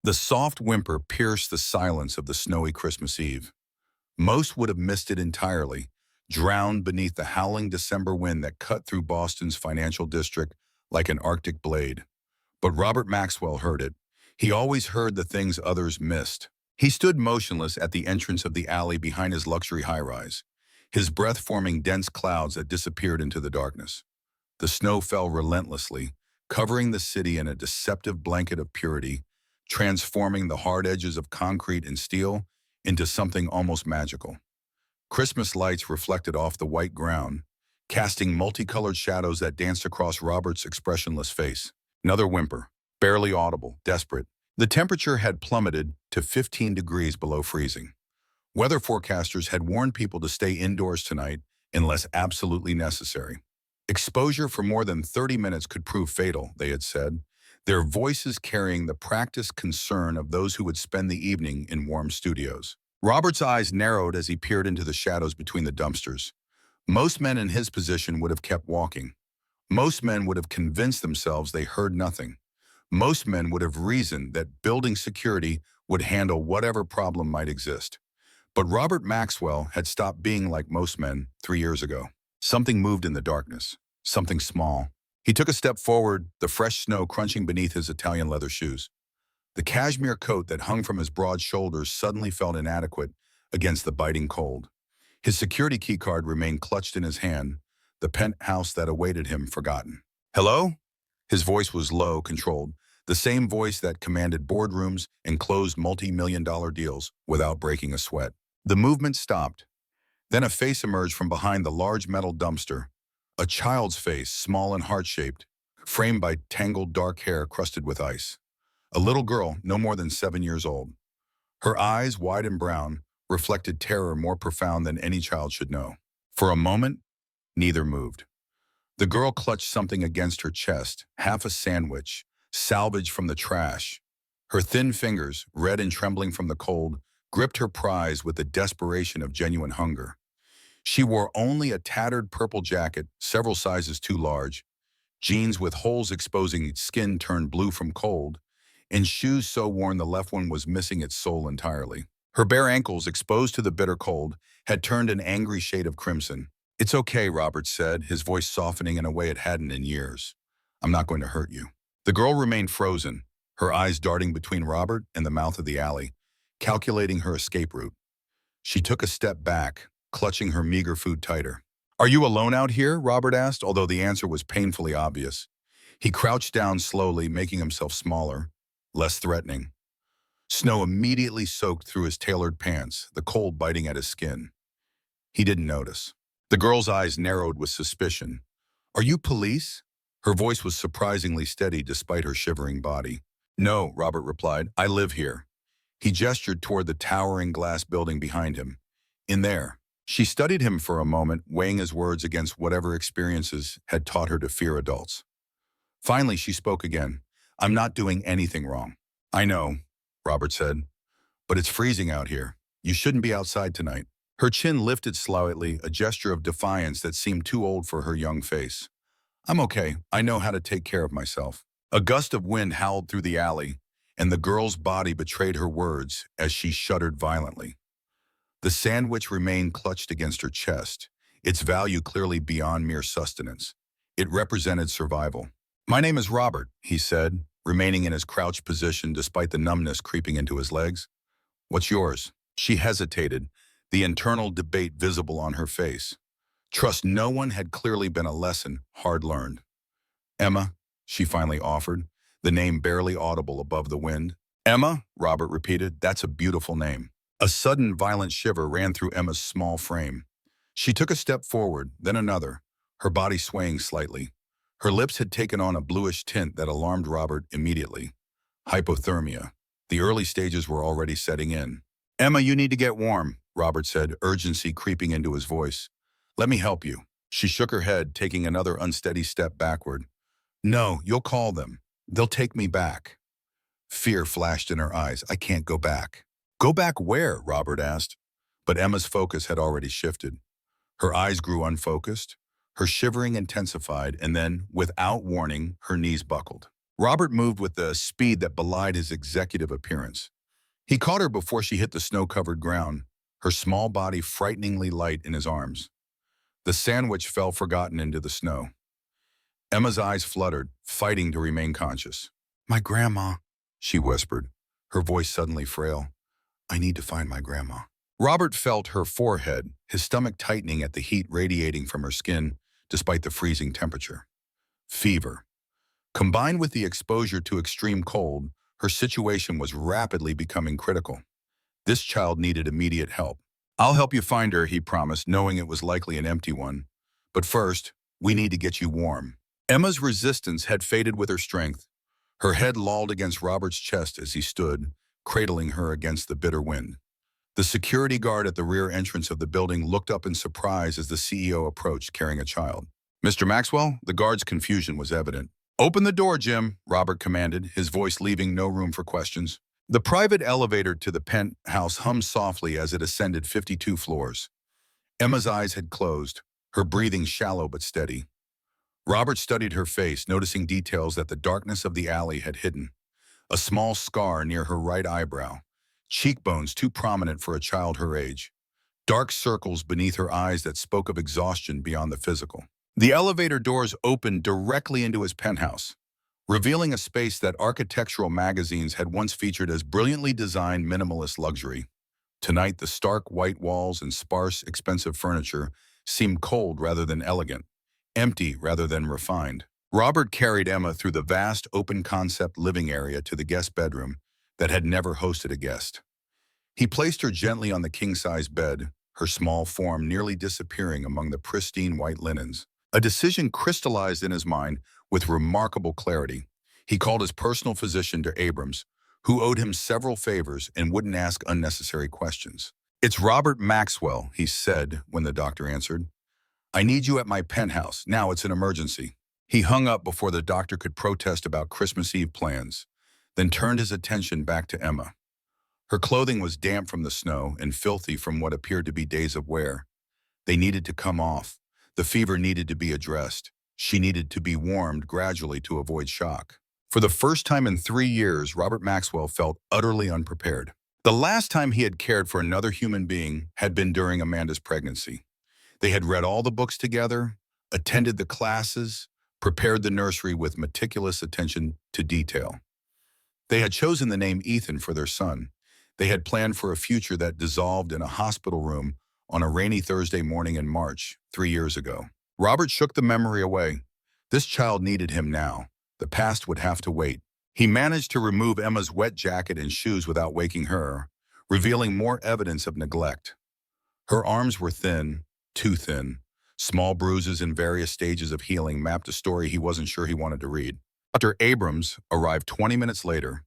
The soft whimper pierced the silence of the snowy Christmas Eve. Most would have missed it entirely, drowned beneath the howling December wind that cut through Boston's financial district like an Arctic blade. But Robert Maxwell heard it. He always heard the things others missed. He stood motionless at the entrance of the alley behind his luxury high-rise, his breath forming dense clouds that disappeared into the darkness. The snow fell relentlessly, covering the city in a deceptive blanket of purity, transforming the hard edges of concrete and steel into something almost magical. Christmas lights reflected off the white ground, casting multicolored shadows that danced across Robert's expressionless face. Another whimper, barely audible, desperate. The temperature had plummeted to 15 degrees below freezing. Weather forecasters had warned people to stay indoors tonight unless absolutely necessary. Exposure for more than 30 minutes could prove fatal, they had said, their voices carrying the practiced concern of those who would spend the evening in warm studios. Robert's eyes narrowed as he peered into the shadows between the dumpsters. Most men in his position would have kept walking. Most men would have convinced themselves they heard nothing. Most men would have reasoned that building security would handle whatever problem might exist. But Robert Maxwell had stopped being like most men 3 years ago. Something moved in the darkness, something small. He took a step forward, the fresh snow crunching beneath his Italian leather shoes. The cashmere coat that hung from his broad shoulders suddenly felt inadequate against the biting cold. His security keycard remained clutched in his hand, the penthouse that awaited him forgotten. "Hello?" His voice was low, controlled, the same voice that commanded boardrooms and closed multi-million-dollar deals without breaking a sweat. The movement stopped. Then a face emerged from behind the large metal dumpster, a child's face, small and heart-shaped, framed by tangled dark hair crusted with ice. A little girl, no more than 7 years old. Her eyes, wide and brown, reflected terror more profound than any child should know. For a moment, neither moved. The girl clutched something against her chest, half a sandwich, salvaged from the trash. Her thin fingers, red and trembling from the cold, gripped her prize with the desperation of genuine hunger. She wore only a tattered purple jacket, several sizes too large, jeans with holes exposing skin turned blue from cold, and shoes so worn the left one was missing its sole entirely. Her bare ankles, exposed to the bitter cold, had turned an angry shade of crimson. "It's okay," Robert said, his voice softening in a way it hadn't in years. "I'm not going to hurt you." The girl remained frozen, her eyes darting between Robert and the mouth of the alley, calculating her escape route. She took a step back, clutching her meager food tighter. "Are you alone out here?" Robert asked, although the answer was painfully obvious. He crouched down slowly, making himself smaller, less threatening. Snow immediately soaked through his tailored pants, the cold biting at his skin. He didn't notice. The girl's eyes narrowed with suspicion. "Are you police?" Her voice was surprisingly steady despite her shivering body. "No," Robert replied. "I live here." He gestured toward the towering glass building behind him. "In there." She studied him for a moment, weighing his words against whatever experiences had taught her to fear adults. Finally, she spoke again. "I'm not doing anything wrong." "I know," Robert said, "but it's freezing out here. You shouldn't be outside tonight." Her chin lifted slightly, a gesture of defiance that seemed too old for her young face. "I'm okay. I know how to take care of myself." A gust of wind howled through the alley, and the girl's body betrayed her words as she shuddered violently. The sandwich remained clutched against her chest, its value clearly beyond mere sustenance. It represented survival. "My name is Robert," he said, remaining in his crouched position despite the numbness creeping into his legs. "What's yours?" She hesitated, the internal debate visible on her face. Trust no one had clearly been a lesson hard-learned. "Emma," she finally offered, the name barely audible above the wind. "Emma," Robert repeated, "that's a beautiful name." A sudden violent shiver ran through Emma's small frame. She took a step forward, then another, her body swaying slightly. Her lips had taken on a bluish tint that alarmed Robert immediately. Hypothermia. The early stages were already setting in. "Emma, you need to get warm," Robert said, urgency creeping into his voice. "Let me help you." She shook her head, taking another unsteady step backward. "No, you'll call them. They'll take me back." Fear flashed in her eyes. "I can't go back." "Go back where?" Robert asked. But Emma's focus had already shifted. Her eyes grew unfocused, her shivering intensified, and then, without warning, her knees buckled. Robert moved with the speed that belied his executive appearance. He caught her before she hit the snow-covered ground, her small body frighteningly light in his arms. The sandwich fell forgotten into the snow. Emma's eyes fluttered, fighting to remain conscious. "My grandma," she whispered, her voice suddenly frail. "I need to find my grandma." Robert felt her forehead, his stomach tightening at the heat radiating from her skin despite the freezing temperature. Fever. Combined with the exposure to extreme cold, her situation was rapidly becoming critical. This child needed immediate help. "I'll help you find her," he promised, knowing it was likely an empty one. "But first, we need to get you warm." Emma's resistance had faded with her strength. Her head lolled against Robert's chest as he stood, cradling her against the bitter wind. The security guard at the rear entrance of the building looked up in surprise as the CEO approached carrying a child. "Mr. Maxwell?" The guard's confusion was evident. "Open the door, Jim," Robert commanded, his voice leaving no room for questions. The private elevator to the penthouse hummed softly as it ascended 52 floors. Emma's eyes had closed, her breathing shallow but steady. Robert studied her face, noticing details that the darkness of the alley had hidden. A small scar near her right eyebrow, cheekbones too prominent for a child her age, dark circles beneath her eyes that spoke of exhaustion beyond the physical. The elevator doors opened directly into his penthouse, revealing a space that architectural magazines had once featured as brilliantly designed minimalist luxury. Tonight, the stark white walls and sparse, expensive furniture seemed cold rather than elegant, empty rather than refined. Robert carried Emma through the vast, open-concept living area to the guest bedroom that had never hosted a guest. He placed her gently on the king-size bed, her small form nearly disappearing among the pristine white linens. A decision crystallized in his mind with remarkable clarity. He called his personal physician, Dr. Abrams, who owed him several favors and wouldn't ask unnecessary questions. "It's Robert Maxwell," he said when the doctor answered. "I need you at my penthouse. Now it's an emergency." He hung up before the doctor could protest about Christmas Eve plans, then turned his attention back to Emma. Her clothing was damp from the snow and filthy from what appeared to be days of wear. They needed to come off. The fever needed to be addressed. She needed to be warmed gradually to avoid shock. For the first time in 3 years, Robert Maxwell felt utterly unprepared. The last time he had cared for another human being had been during Amanda's pregnancy. They had read all the books together, attended the classes, prepared the nursery with meticulous attention to detail. They had chosen the name Ethan for their son. They had planned for a future that dissolved in a hospital room on a rainy Thursday morning in March, 3 years ago. Robert shook the memory away. This child needed him now. The past would have to wait. He managed to remove Emma's wet jacket and shoes without waking her, revealing more evidence of neglect. Her arms were thin, too thin. Small bruises in various stages of healing mapped a story he wasn't sure he wanted to read. Dr. Abrams arrived 20 minutes later,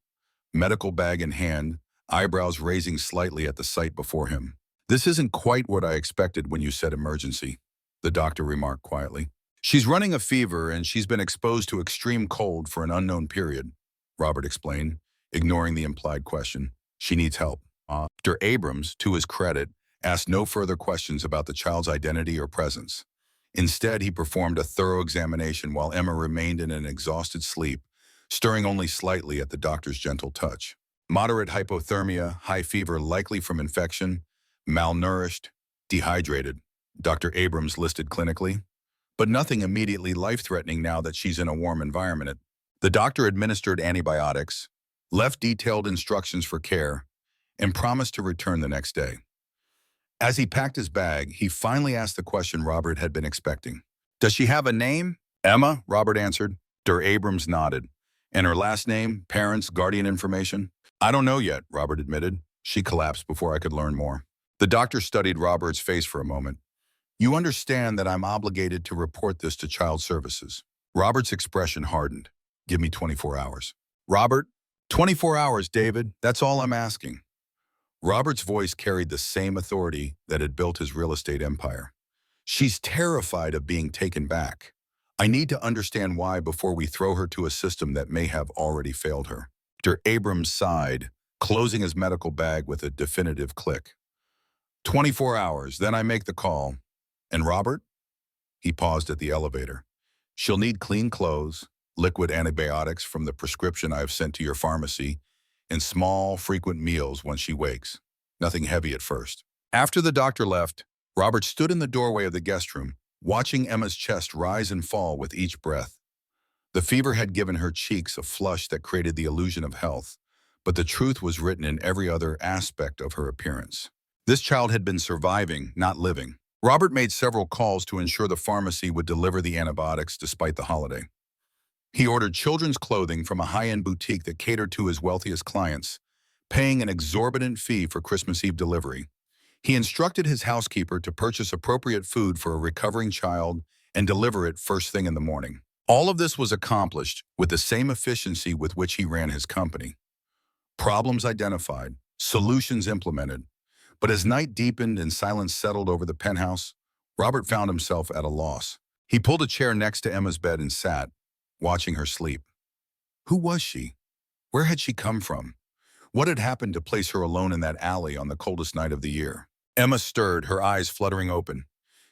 medical bag in hand, eyebrows raising slightly at the sight before him. "This isn't quite what I expected when you said emergency," the doctor remarked quietly. "She's running a fever and she's been exposed to extreme cold for an unknown period," Robert explained, ignoring the implied question. "She needs help." Dr. Abrams, to his credit, asked no further questions about the child's identity or presence. Instead, he performed a thorough examination while Emma remained in an exhausted sleep, stirring only slightly at the doctor's gentle touch. Moderate hypothermia, high fever likely from infection, malnourished, dehydrated, Dr. Abrams listed clinically, but nothing immediately life-threatening now that she's in a warm environment. The doctor administered antibiotics, left detailed instructions for care, and promised to return the next day. As he packed his bag, he finally asked the question Robert had been expecting. "Does she have a name?" "Emma," Robert answered. Dr. Abrams nodded. "And her last name, parents, guardian information?" "I don't know yet," Robert admitted. She collapsed before I could learn more. The doctor studied Robert's face for a moment. "You understand that I'm obligated to report this to Child Services." Robert's expression hardened. "Give me 24 hours. "Robert, 24 hours, David. That's all I'm asking." Robert's voice carried the same authority that had built his real estate empire. "She's terrified of being taken back. I need to understand why before we throw her to a system that may have already failed her." Dr. Abrams sighed, closing his medical bag with a definitive click. 24 hours, then I make the call. "And Robert?" He paused at the elevator. "She'll need clean clothes, liquid antibiotics from the prescription I have sent to your pharmacy, and small, frequent meals when she wakes. Nothing heavy at first. After the doctor left, Robert stood in the doorway of the guest room, watching Emma's chest rise and fall with each breath. The fever had given her cheeks a flush that created the illusion of health, but the truth was written in every other aspect of her appearance. This child had been surviving, not living. Robert made several calls to ensure the pharmacy would deliver the antibiotics despite the holiday. He ordered children's clothing from a high-end boutique that catered to his wealthiest clients, paying an exorbitant fee for Christmas Eve delivery. He instructed his housekeeper to purchase appropriate food for a recovering child and deliver it first thing in the morning. All of this was accomplished with the same efficiency with which he ran his company. Problems identified, solutions implemented. But as night deepened and silence settled over the penthouse, Robert found himself at a loss. He pulled a chair next to Emma's bed and sat, watching her sleep. Who was she? Where had she come from? What had happened to place her alone in that alley on the coldest night of the year? Emma stirred, her eyes fluttering open.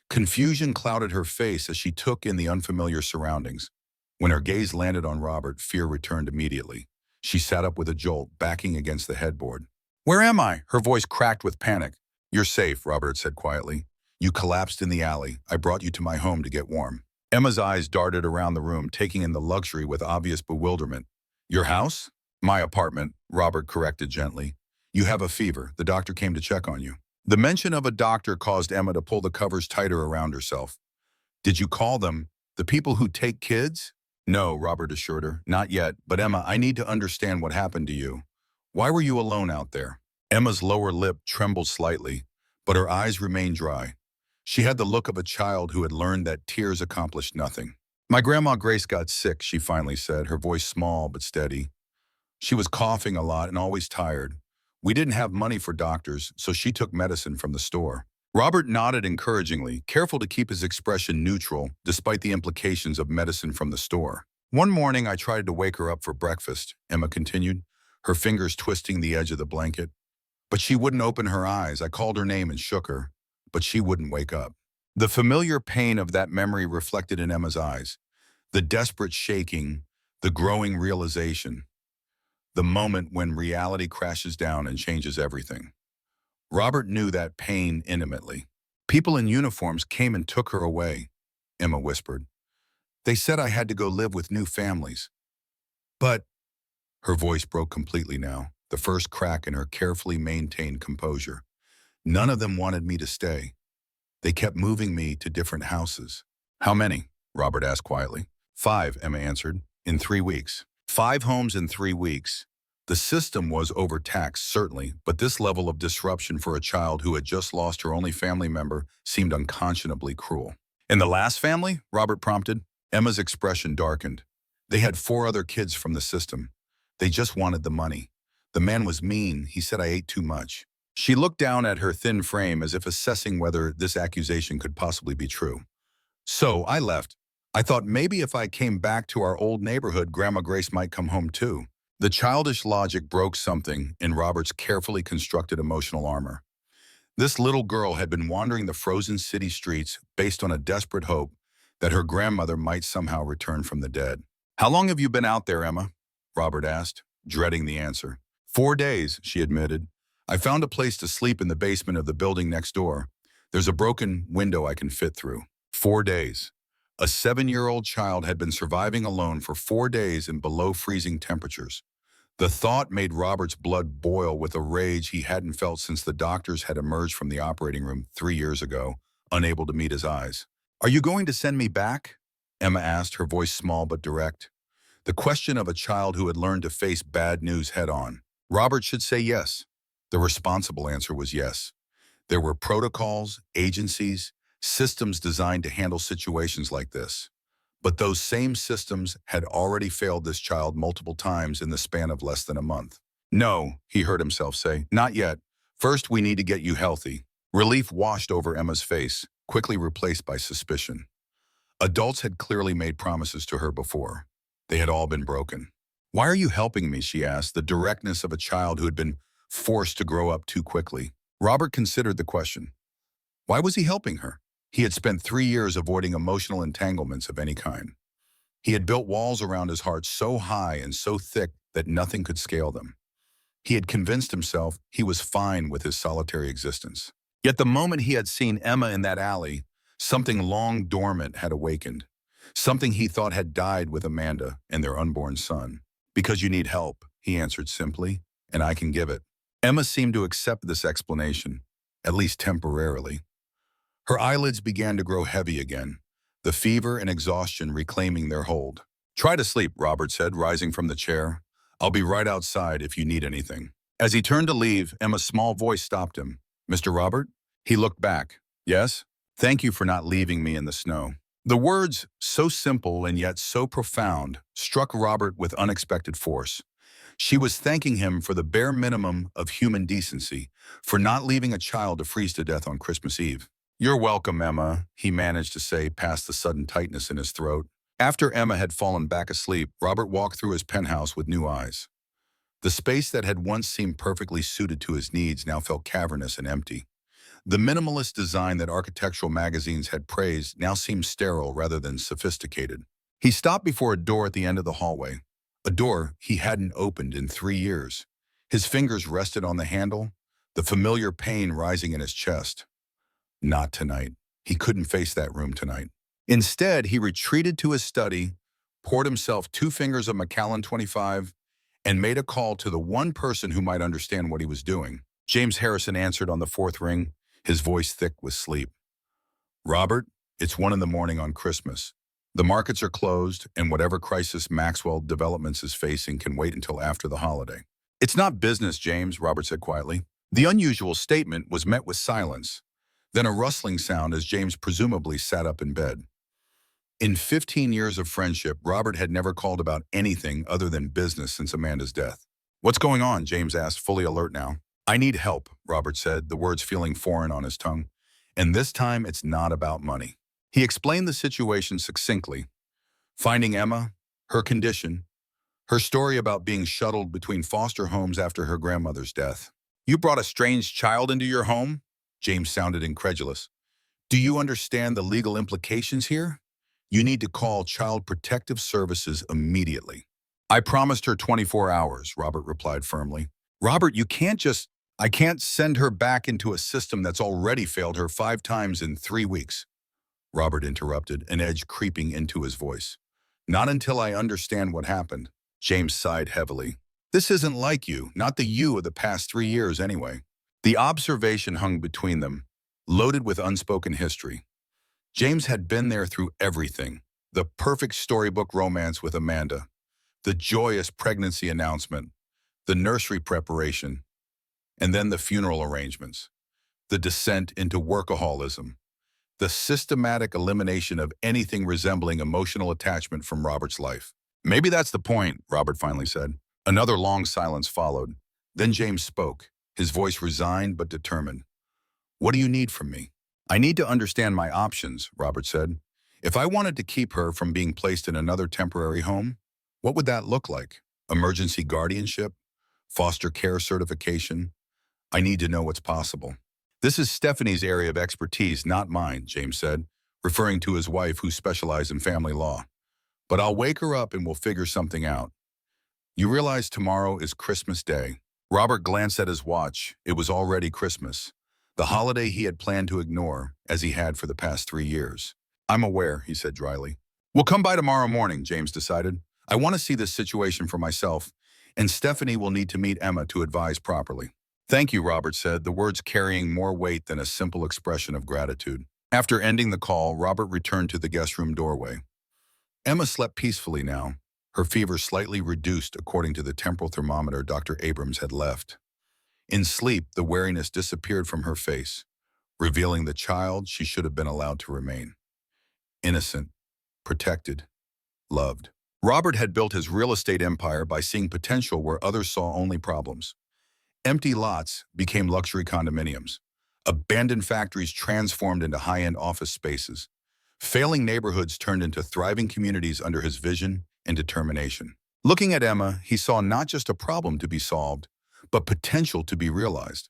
Confusion clouded her face as she took in the unfamiliar surroundings. When her gaze landed on Robert, fear returned immediately. She sat up with a jolt, backing against the headboard. "Where am I?" Her voice cracked with panic. "You're safe," Robert said quietly. "You collapsed in the alley. I brought you to my home to get warm." Emma's eyes darted around the room, taking in the luxury with obvious bewilderment. "Your house?" "My apartment," Robert corrected gently. "You have a fever. The doctor came to check on you." The mention of a doctor caused Emma to pull the covers tighter around herself. "Did you call them the people who take kids?" "No," Robert assured her. "Not yet. But Emma, I need to understand what happened to you. Why were you alone out there?" Emma's lower lip trembled slightly, but her eyes remained dry. She had the look of a child who had learned that tears accomplished nothing. "My grandma Grace got sick," she finally said, her voice small but steady. "She was coughing a lot and always tired. We didn't have money for doctors, so she took medicine from the store." Robert nodded encouragingly, careful to keep his expression neutral despite the implications of medicine from the store. "One morning I tried to wake her up for breakfast," Emma continued, her fingers twisting the edge of the blanket. "But she wouldn't open her eyes. I called her name and shook her, but she wouldn't wake up." The familiar pain of that memory reflected in Emma's eyes. The desperate shaking, the growing realization. The moment when reality crashes down and changes everything. Robert knew that pain intimately. "People in uniforms came and took her away," Emma whispered. "They said I had to go live with new families. But—" Her voice broke completely now, the first crack in her carefully maintained composure. "None of them wanted me to stay. They kept moving me to different houses." "How many?" Robert asked quietly. "5," Emma answered, "in 3 weeks. 5 homes in 3 weeks. The system was overtaxed, certainly, but this level of disruption for a child who had just lost her only family member seemed unconscionably cruel." "And the last family?" Robert prompted. Emma's expression darkened. "They had 4 other kids from the system. They just wanted the money. The man was mean. He said I ate too much." She looked down at her thin frame as if assessing whether this accusation could possibly be true. "So I left. I thought maybe if I came back to our old neighborhood, Grandma Grace might come home too." The childish logic broke something in Robert's carefully constructed emotional armor. This little girl had been wandering the frozen city streets based on a desperate hope that her grandmother might somehow return from the dead. "How long have you been out there, Emma?" Robert asked, dreading the answer. 4 days, she admitted. "I found a place to sleep in the basement of the building next door. There's a broken window I can fit through." 4 days. A 7-year-old child had been surviving alone for 4 days in below freezing temperatures. The thought made Robert's blood boil with a rage he hadn't felt since the doctors had emerged from the operating room 3 years ago, unable to meet his eyes. "Are you going to send me back?" Emma asked, her voice small but direct. The question of a child who had learned to face bad news head-on. Robert should say yes. The responsible answer was yes. There were protocols, agencies, systems designed to handle situations like this. But those same systems had already failed this child multiple times in the span of less than a month. "No," he heard himself say, "not yet. First, we need to get you healthy." Relief washed over Emma's face, quickly replaced by suspicion. Adults had clearly made promises to her before. They had all been broken. "Why are you helping me?" she asked, the directness of a child who had been forced to grow up too quickly. Robert considered the question. Why was he helping her? He had spent 3 years avoiding emotional entanglements of any kind. He had built walls around his heart so high and so thick that nothing could scale them. He had convinced himself he was fine with his solitary existence. Yet the moment he had seen Emma in that alley, something long dormant had awakened. Something he thought had died with Amanda and their unborn son. "Because you need help," he answered simply, "and I can give it." Emma seemed to accept this explanation, at least temporarily. Her eyelids began to grow heavy again, the fever and exhaustion reclaiming their hold. "Try to sleep," Robert said, rising from the chair. "I'll be right outside if you need anything." As he turned to leave, Emma's small voice stopped him. "Mr. Robert?" He looked back. "Yes? Thank you for not leaving me in the snow." The words, so simple and yet so profound, struck Robert with unexpected force. She was thanking him for the bare minimum of human decency, for not leaving a child to freeze to death on Christmas Eve. "You're welcome, Emma," he managed to say past the sudden tightness in his throat. After Emma had fallen back asleep, Robert walked through his penthouse with new eyes. The space that had once seemed perfectly suited to his needs now felt cavernous and empty. The minimalist design that architectural magazines had praised now seemed sterile rather than sophisticated. He stopped before a door at the end of the hallway, a door he hadn't opened in 3 years. His fingers rested on the handle, the familiar pain rising in his chest. Not tonight. He couldn't face that room tonight. Instead, he retreated to his study, poured himself 2 fingers of Macallan 25, and made a call to the one person who might understand what he was doing. James Harrison answered on the fourth ring, his voice thick with sleep. "Robert, it's 1 a.m. on Christmas. The markets are closed, and whatever crisis Maxwell Developments is facing can wait until after the holiday." "It's not business, James," Robert said quietly. The unusual statement was met with silence, then a rustling sound as James presumably sat up in bed. In 15 years of friendship, Robert had never called about anything other than business since Amanda's death. "What's going on?" James asked, fully alert now. "I need help," Robert said, the words feeling foreign on his tongue. "And this time it's not about money." He explained the situation succinctly. Finding Emma, her condition, her story about being shuttled between foster homes after her grandmother's death. "You brought a strange child into your home?" James sounded incredulous. "Do you understand the legal implications here? You need to call Child Protective Services immediately." "I promised her 24 hours, Robert replied firmly. "Robert, I can't send her back into a system that's already failed her 5 times in 3 weeks. Robert interrupted, an edge creeping into his voice. "Not until I understand what happened." James sighed heavily. "This isn't like you, not the you of the past 3 years anyway." The observation hung between them, loaded with unspoken history. James had been there through everything. The perfect storybook romance with Amanda, the joyous pregnancy announcement, the nursery preparation, and then the funeral arrangements, the descent into workaholism, the systematic elimination of anything resembling emotional attachment from Robert's life. "Maybe that's the point," Robert finally said. Another long silence followed. Then James spoke, his voice resigned but determined. "What do you need from me?" "I need to understand my options," Robert said. "If I wanted to keep her from being placed in another temporary home, what would that look like? Emergency guardianship? Foster care certification? I need to know what's possible." "This is Stephanie's area of expertise, not mine," James said, referring to his wife who specialized in family law. "But I'll wake her up and we'll figure something out. You realize tomorrow is Christmas Day." Robert glanced at his watch. It was already Christmas, the holiday he had planned to ignore, as he had for the past 3 years. "I'm aware," he said dryly. "We'll come by tomorrow morning," James decided. "I want to see this situation for myself, and Stephanie will need to meet Emma to advise properly." "Thank you," Robert said, the words carrying more weight than a simple expression of gratitude. After ending the call, Robert returned to the guest room doorway. Emma slept peacefully now, her fever slightly reduced according to the temporal thermometer Dr. Abrams had left. In sleep, the wariness disappeared from her face, revealing the child she should have been allowed to remain. Innocent, protected, loved. Robert had built his real estate empire by seeing potential where others saw only problems. Empty lots became luxury condominiums. Abandoned factories transformed into high-end office spaces. Failing neighborhoods turned into thriving communities under his vision and determination. Looking at Emma, he saw not just a problem to be solved, but potential to be realized.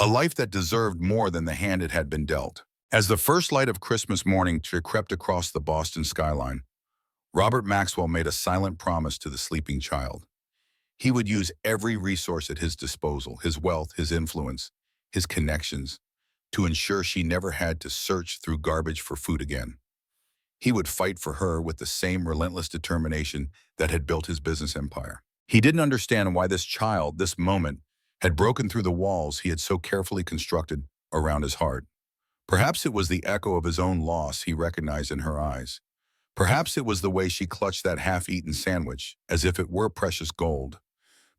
A life that deserved more than the hand it had been dealt. As the first light of Christmas morning crept across the Boston skyline, Robert Maxwell made a silent promise to the sleeping child. He would use every resource at his disposal, his wealth, his influence, his connections, to ensure she never had to search through garbage for food again. He would fight for her with the same relentless determination that had built his business empire. He didn't understand why this child, this moment, had broken through the walls he had so carefully constructed around his heart. Perhaps it was the echo of his own loss he recognized in her eyes. Perhaps it was the way she clutched that half-eaten sandwich as if it were precious gold.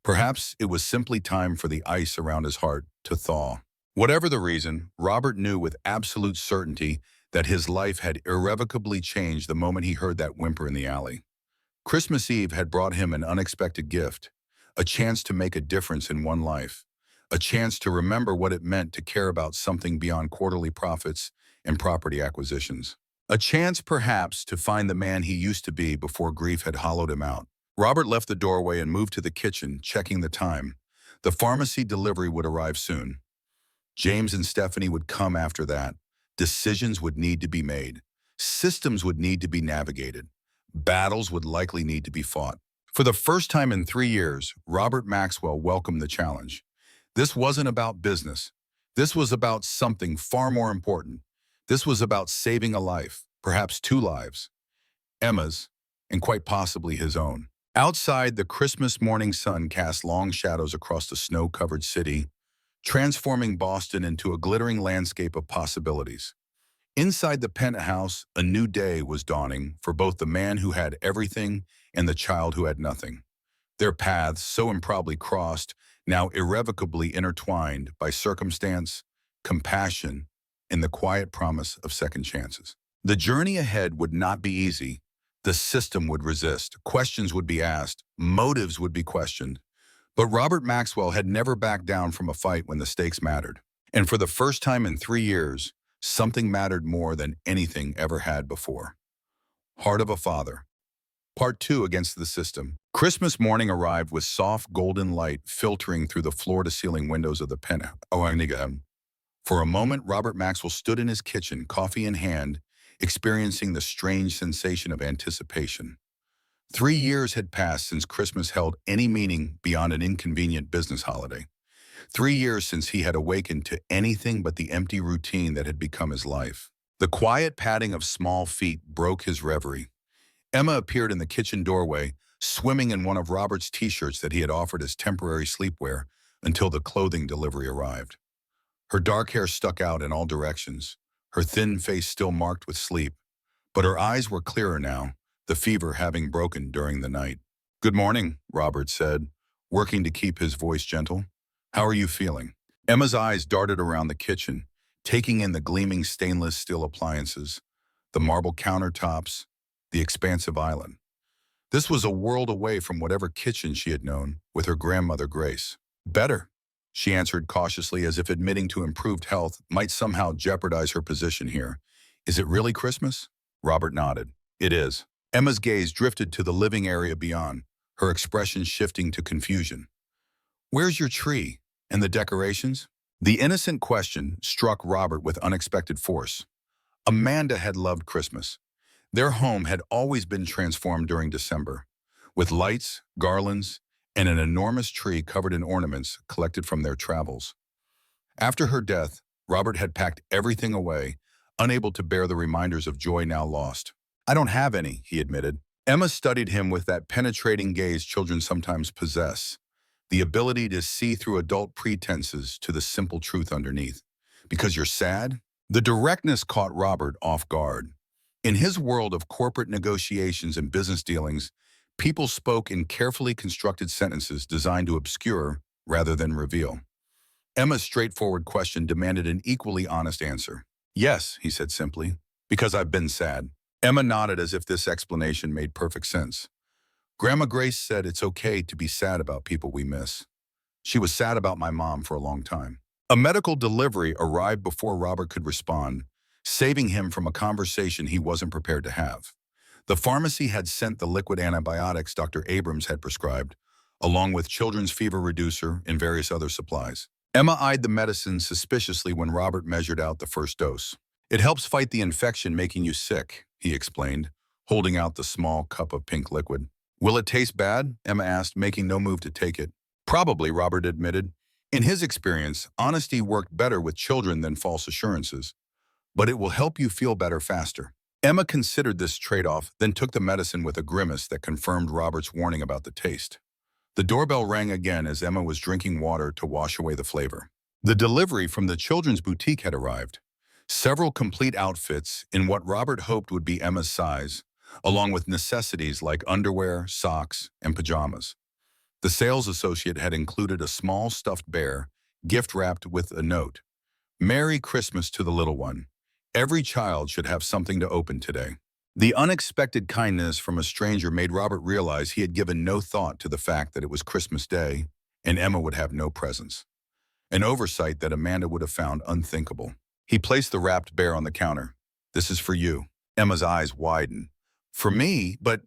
Perhaps it was simply time for the ice around his heart to thaw. Whatever the reason, Robert knew with absolute certainty that his life had irrevocably changed the moment he heard that whimper in the alley. Christmas Eve had brought him an unexpected gift, a chance to make a difference in one life, a chance to remember what it meant to care about something beyond quarterly profits and property acquisitions. A chance, perhaps, to find the man he used to be before grief had hollowed him out. Robert left the doorway and moved to the kitchen, checking the time. The pharmacy delivery would arrive soon. James and Stephanie would come after that. Decisions would need to be made. Systems would need to be navigated. Battles would likely need to be fought. For the first time in 3 years, Robert Maxwell welcomed the challenge. This wasn't about business. This was about something far more important. This was about saving a life, perhaps 2 lives. Emma's, and quite possibly his own. Outside, the Christmas morning sun cast long shadows across the snow-covered city, transforming Boston into a glittering landscape of possibilities. Inside the penthouse, a new day was dawning for both the man who had everything and the child who had nothing. Their paths, so improbably crossed, now irrevocably intertwined by circumstance, compassion, and the quiet promise of second chances. The journey ahead would not be easy. The system would resist, questions would be asked, motives would be questioned. But Robert Maxwell had never backed down from a fight when the stakes mattered. And for the first time in 3 years, something mattered more than anything ever had before. Heart of a Father. Part 2, Against the System. Christmas morning arrived with soft golden light filtering through the floor-to-ceiling windows of the penthouse. For a moment, Robert Maxwell stood in his kitchen, coffee in hand, experiencing the strange sensation of anticipation. 3 years had passed since Christmas held any meaning beyond an inconvenient business holiday. 3 years since he had awakened to anything but the empty routine that had become his life. The quiet padding of small feet broke his reverie. Emma appeared in the kitchen doorway, swimming in one of Robert's t-shirts that he had offered as temporary sleepwear until the clothing delivery arrived. Her dark hair stuck out in all directions, her thin face still marked with sleep, but her eyes were clearer now, the fever having broken during the night. "Good morning," Robert said, working to keep his voice gentle. "How are you feeling?" Emma's eyes darted around the kitchen, taking in the gleaming stainless steel appliances, the marble countertops, the expansive island. This was a world away from whatever kitchen she had known with her grandmother Grace. "Better," she answered cautiously, as if admitting to improved health might somehow jeopardize her position here. "Is it really Christmas?" Robert nodded. "It is." Emma's gaze drifted to the living area beyond, her expression shifting to confusion. "Where's your tree? And the decorations?" The innocent question struck Robert with unexpected force. Amanda had loved Christmas. Their home had always been transformed during December, with lights, garlands, and an enormous tree covered in ornaments collected from their travels. After her death, Robert had packed everything away, unable to bear the reminders of joy now lost. "I don't have any," he admitted. Emma studied him with that penetrating gaze children sometimes possess, the ability to see through adult pretenses to the simple truth underneath. "Because you're sad?" The directness caught Robert off guard. In his world of corporate negotiations and business dealings, people spoke in carefully constructed sentences designed to obscure rather than reveal. Emma's straightforward question demanded an equally honest answer. "Yes," he said simply, "because I've been sad." Emma nodded as if this explanation made perfect sense. "Grandma Grace said it's okay to be sad about people we miss. She was sad about my mom for a long time." A medical delivery arrived before Robert could respond, saving him from a conversation he wasn't prepared to have. The pharmacy had sent the liquid antibiotics Dr. Abrams had prescribed, along with children's fever reducer and various other supplies. Emma eyed the medicine suspiciously when Robert measured out the first dose. "It helps fight the infection making you sick," he explained, holding out the small cup of pink liquid. Will it taste bad? Emma asked, making no move to take it. Probably, Robert admitted. In his experience, honesty worked better with children than false assurances. But it will help you feel better faster. Emma considered this trade-off, then took the medicine with a grimace that confirmed Robert's warning about the taste. The doorbell rang again as Emma was drinking water to wash away the flavor. The delivery from the children's boutique had arrived. Several complete outfits in what Robert hoped would be Emma's size, along with necessities like underwear, socks, and pajamas. The sales associate had included a small stuffed bear, gift-wrapped with a note. Merry Christmas to the little one. Every child should have something to open today. The unexpected kindness from a stranger made Robert realize he had given no thought to the fact that it was Christmas Day and Emma would have no presents. An oversight that Amanda would have found unthinkable. He placed the wrapped bear on the counter. This is for you. Emma's eyes widened. For me? But...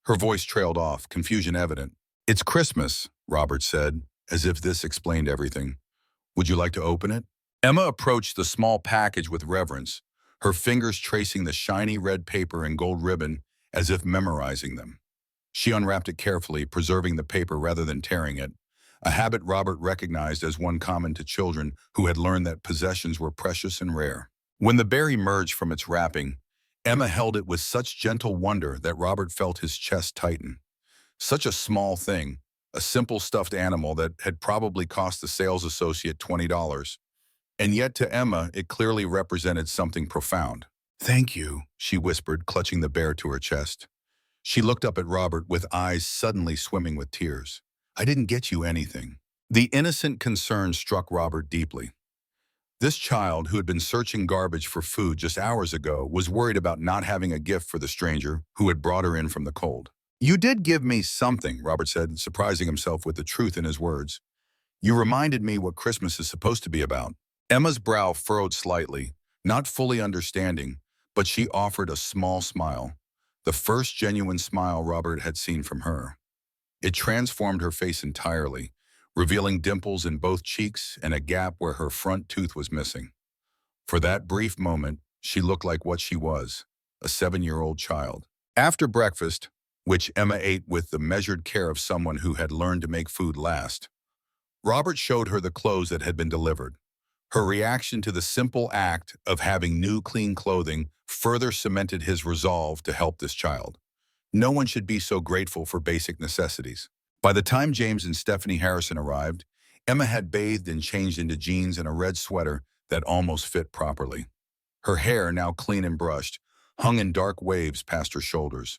Her voice trailed off, confusion evident. It's Christmas, Robert said, as if this explained everything. Would you like to open it? Emma approached the small package with reverence, her fingers tracing the shiny red paper and gold ribbon as if memorizing them. She unwrapped it carefully, preserving the paper rather than tearing it, a habit Robert recognized as one common to children who had learned that possessions were precious and rare. When the bear emerged from its wrapping, Emma held it with such gentle wonder that Robert felt his chest tighten. Such a small thing, a simple stuffed animal that had probably cost the sales associate $20. And yet to Emma, it clearly represented something profound. Thank you, she whispered, clutching the bear to her chest. She looked up at Robert with eyes suddenly swimming with tears. I didn't get you anything. The innocent concern struck Robert deeply. This child, who had been searching garbage for food just hours ago, was worried about not having a gift for the stranger who had brought her in from the cold. You did give me something, Robert said, surprising himself with the truth in his words. You reminded me what Christmas is supposed to be about. Emma's brow furrowed slightly, not fully understanding, but she offered a small smile, the first genuine smile Robert had seen from her. It transformed her face entirely, revealing dimples in both cheeks and a gap where her front tooth was missing. For that brief moment, she looked like what she was, a 7-year-old child. After breakfast, which Emma ate with the measured care of someone who had learned to make food last, Robert showed her the clothes that had been delivered. Her reaction to the simple act of having new, clean clothing further cemented his resolve to help this child. No one should be so grateful for basic necessities. By the time James and Stephanie Harrison arrived, Emma had bathed and changed into jeans and a red sweater that almost fit properly. Her hair, now clean and brushed, hung in dark waves past her shoulders.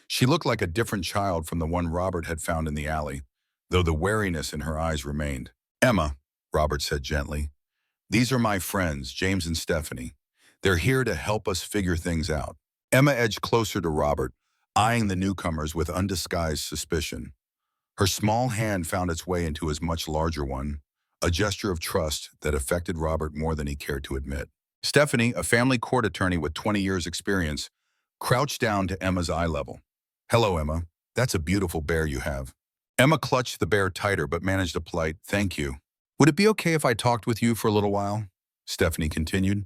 She looked like a different child from the one Robert had found in the alley, though the wariness in her eyes remained. Emma, Robert said gently, these are my friends, James and Stephanie. They're here to help us figure things out. Emma edged closer to Robert, eyeing the newcomers with undisguised suspicion. Her small hand found its way into his much larger one, a gesture of trust that affected Robert more than he cared to admit. Stephanie, a family court attorney with 20 years' experience, crouched down to Emma's eye level. Hello, Emma. That's a beautiful bear you have. Emma clutched the bear tighter but managed a polite, thank you. Would it be okay if I talked with you for a little while? Stephanie continued.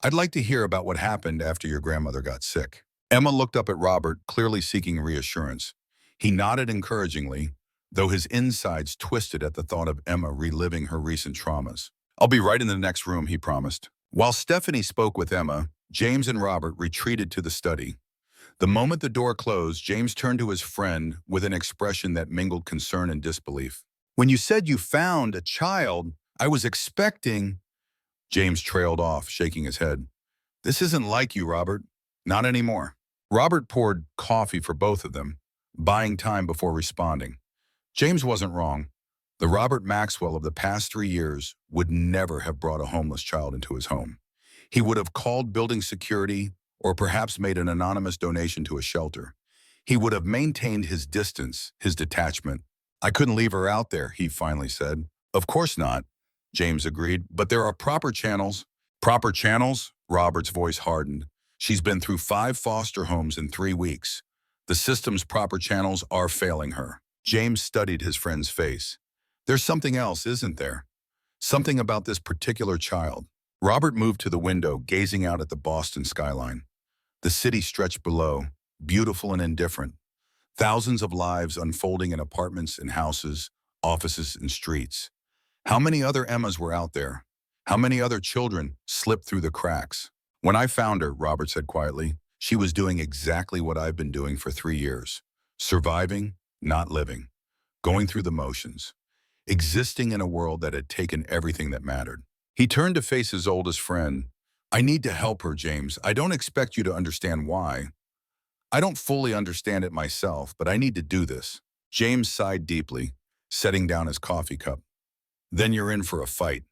I'd like to hear about what happened after your grandmother got sick. Emma looked up at Robert, clearly seeking reassurance. He nodded encouragingly, though his insides twisted at the thought of Emma reliving her recent traumas. I'll be right in the next room, he promised. While Stephanie spoke with Emma, James and Robert retreated to the study. The moment the door closed, James turned to his friend with an expression that mingled concern and disbelief. When you said you found a child, I was expecting... James trailed off, shaking his head. This isn't like you, Robert. Not anymore. Robert poured coffee for both of them, buying time before responding. James wasn't wrong. The Robert Maxwell of the past 3 years would never have brought a homeless child into his home. He would have called building security or perhaps made an anonymous donation to a shelter. He would have maintained his distance, his detachment. I couldn't leave her out there, he finally said. Of course not, James agreed, but there are proper channels. Proper channels? Robert's voice hardened. She's been through 5 foster homes in 3 weeks. The system's proper channels are failing her. James studied his friend's face. There's something else, isn't there? Something about this particular child. Robert moved to the window, gazing out at the Boston skyline. The city stretched below, beautiful and indifferent. Thousands of lives unfolding in apartments and houses, offices and streets. How many other Emmas were out there? How many other children slipped through the cracks? When I found her, Robert said quietly, she was doing exactly what I've been doing for 3 years. Surviving, not living. Going through the motions. Existing in a world that had taken everything that mattered. He turned to face his oldest friend. I need to help her, James. I don't expect you to understand why. I don't fully understand it myself, but I need to do this. James sighed deeply, setting down his coffee cup. Then you're in for a fight.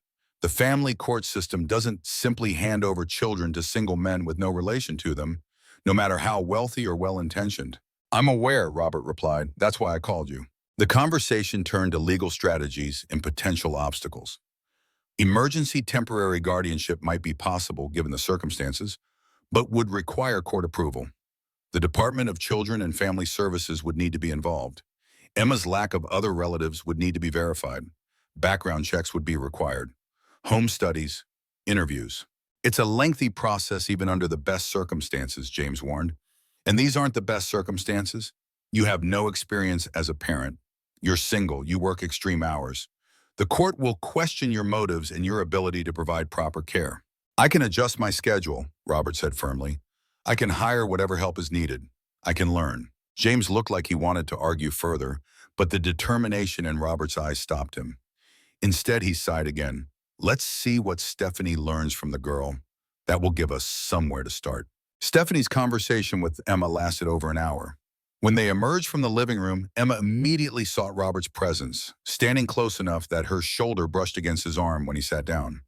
The family court system doesn't simply hand over children to single men with no relation to them, no matter how wealthy or well-intentioned. I'm aware, Robert replied. That's why I called you. The conversation turned to legal strategies and potential obstacles. Emergency temporary guardianship might be possible given the circumstances, but would require court approval. The Department of Children and Family Services would need to be involved. Emma's lack of other relatives would need to be verified. Background checks would be required. Home studies, interviews. It's a lengthy process even under the best circumstances, James warned. And these aren't the best circumstances. You have no experience as a parent. You're single, you work extreme hours. The court will question your motives and your ability to provide proper care. I can adjust my schedule, Robert said firmly. I can hire whatever help is needed. I can learn. James looked like he wanted to argue further, but the determination in Robert's eyes stopped him. Instead, he sighed again. Let's see what Stephanie learns from the girl. That will give us somewhere to start. Stephanie's conversation with Emma lasted over an hour. When they emerged from the living room, Emma immediately sought Robert's presence, standing close enough that her shoulder brushed against his arm when he sat down.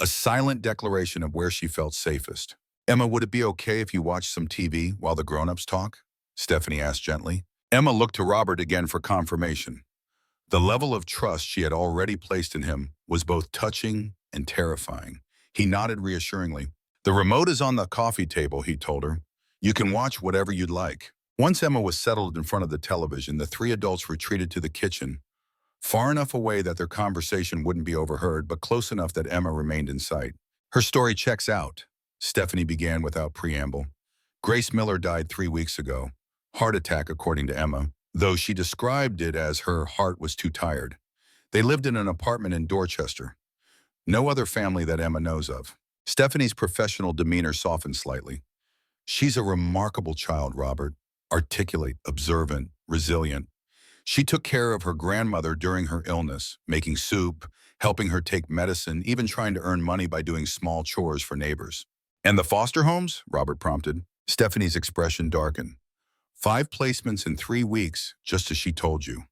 A silent declaration of where she felt safest. Emma, would it be okay if you watched some TV while the grown-ups talk? Stephanie asked gently. Emma looked to Robert again for confirmation. The level of trust she had already placed in him was both touching and terrifying. He nodded reassuringly. The remote is on the coffee table, he told her. You can watch whatever you'd like. Once Emma was settled in front of the television, the three adults retreated to the kitchen, far enough away that their conversation wouldn't be overheard, but close enough that Emma remained in sight. Her story checks out, Stephanie began without preamble. Grace Miller died 3 weeks ago. Heart attack, according to Emma, though she described it as her heart was too tired. They lived in an apartment in Dorchester. No other family that Emma knows of. Stephanie's professional demeanor softened slightly. She's a remarkable child, Robert. Articulate, observant, resilient. She took care of her grandmother during her illness, making soup, helping her take medicine, even trying to earn money by doing small chores for neighbors. And the foster homes? Robert prompted. Stephanie's expression darkened. 5 placements in 3 weeks, just as she told you.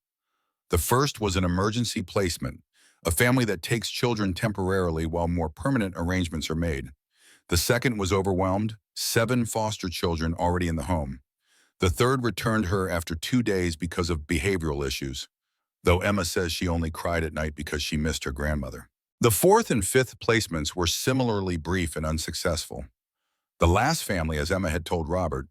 The first was an emergency placement, a family that takes children temporarily while more permanent arrangements are made. The second was overwhelmed, 7 foster children already in the home. The third returned her after 2 days because of behavioral issues, though Emma says she only cried at night because she missed her grandmother. The fourth and fifth placements were similarly brief and unsuccessful. The last family, as Emma had told Robert,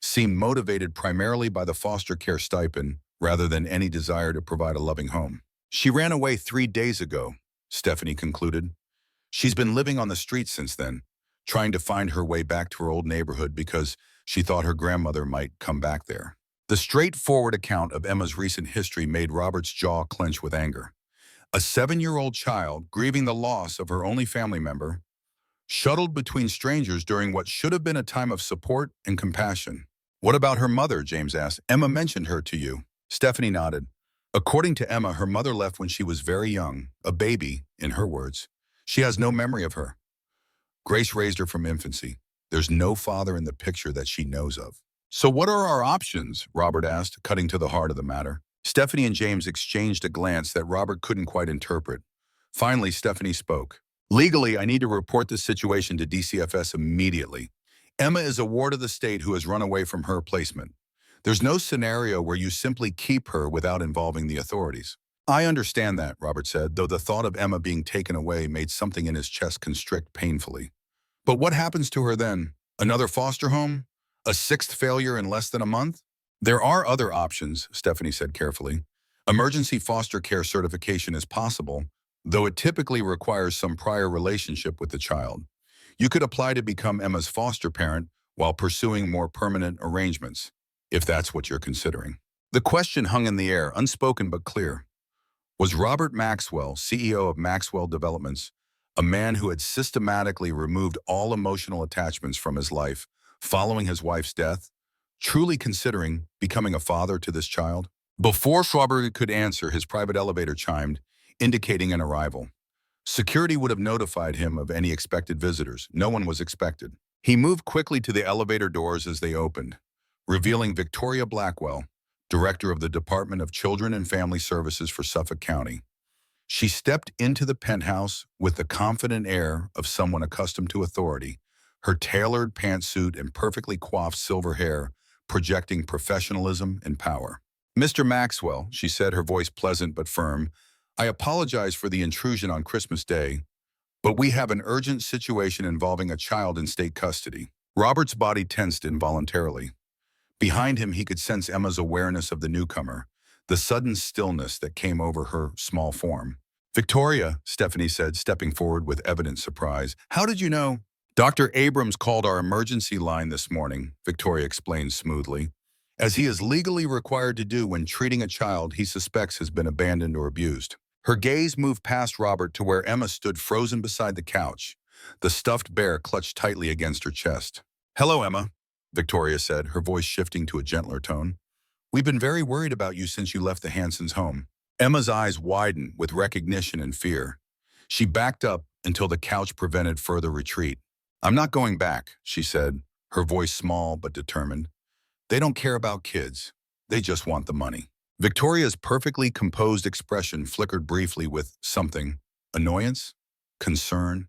seemed motivated primarily by the foster care stipend rather than any desire to provide a loving home. She ran away 3 days ago, Stephanie concluded. She's been living on the street since then, trying to find her way back to her old neighborhood because she thought her grandmother might come back there. The straightforward account of Emma's recent history made Robert's jaw clench with anger. A 7-year-old child, grieving the loss of her only family member, shuttled between strangers during what should have been a time of support and compassion. What about her mother, James asked. Emma mentioned her to you. Stephanie nodded. According to Emma, her mother left when she was very young, a baby, in her words. She has no memory of her. Grace raised her from infancy. There's no father in the picture that she knows of. So what are our options? Robert asked, cutting to the heart of the matter. Stephanie and James exchanged a glance that Robert couldn't quite interpret. Finally, Stephanie spoke. Legally, I need to report this situation to DCFS immediately. Emma is a ward of the state who has run away from her placement. There's no scenario where you simply keep her without involving the authorities. I understand that, Robert said, though the thought of Emma being taken away made something in his chest constrict painfully. But what happens to her then? Another foster home? A 6th failure in less than a month? There are other options, Stephanie said carefully. Emergency foster care certification is possible, though it typically requires some prior relationship with the child. You could apply to become Emma's foster parent while pursuing more permanent arrangements, if that's what you're considering. The question hung in the air, unspoken but clear. Was Robert Maxwell, CEO of Maxwell Developments, a man who had systematically removed all emotional attachments from his life following his wife's death, truly considering becoming a father to this child? Before Robert could answer, his private elevator chimed, indicating an arrival. Security would have notified him of any expected visitors. No one was expected. He moved quickly to the elevator doors as they opened, revealing Victoria Blackwell, Director of the Department of Children and Family Services for Suffolk County. She stepped into the penthouse with the confident air of someone accustomed to authority, her tailored pantsuit and perfectly coiffed silver hair projecting professionalism and power. "Mr. Maxwell," she said, her voice pleasant but firm, "I apologize for the intrusion on Christmas Day, but we have an urgent situation involving a child in state custody." Robert's body tensed involuntarily. Behind him, he could sense Emma's awareness of the newcomer, the sudden stillness that came over her small form. "Victoria," Stephanie said, stepping forward with evident surprise. "How did you know?" "Dr. Abrams called our emergency line this morning," Victoria explained smoothly, "as he is legally required to do when treating a child he suspects has been abandoned or abused." Her gaze moved past Robert to where Emma stood frozen beside the couch, the stuffed bear clutched tightly against her chest. "Hello, Emma," Victoria said, her voice shifting to a gentler tone. "We've been very worried about you since you left the Hansons' home." Emma's eyes widened with recognition and fear. She backed up until the couch prevented further retreat. "I'm not going back," she said, her voice small but determined. "They don't care about kids. They just want the money." Victoria's perfectly composed expression flickered briefly with something: annoyance? Concern?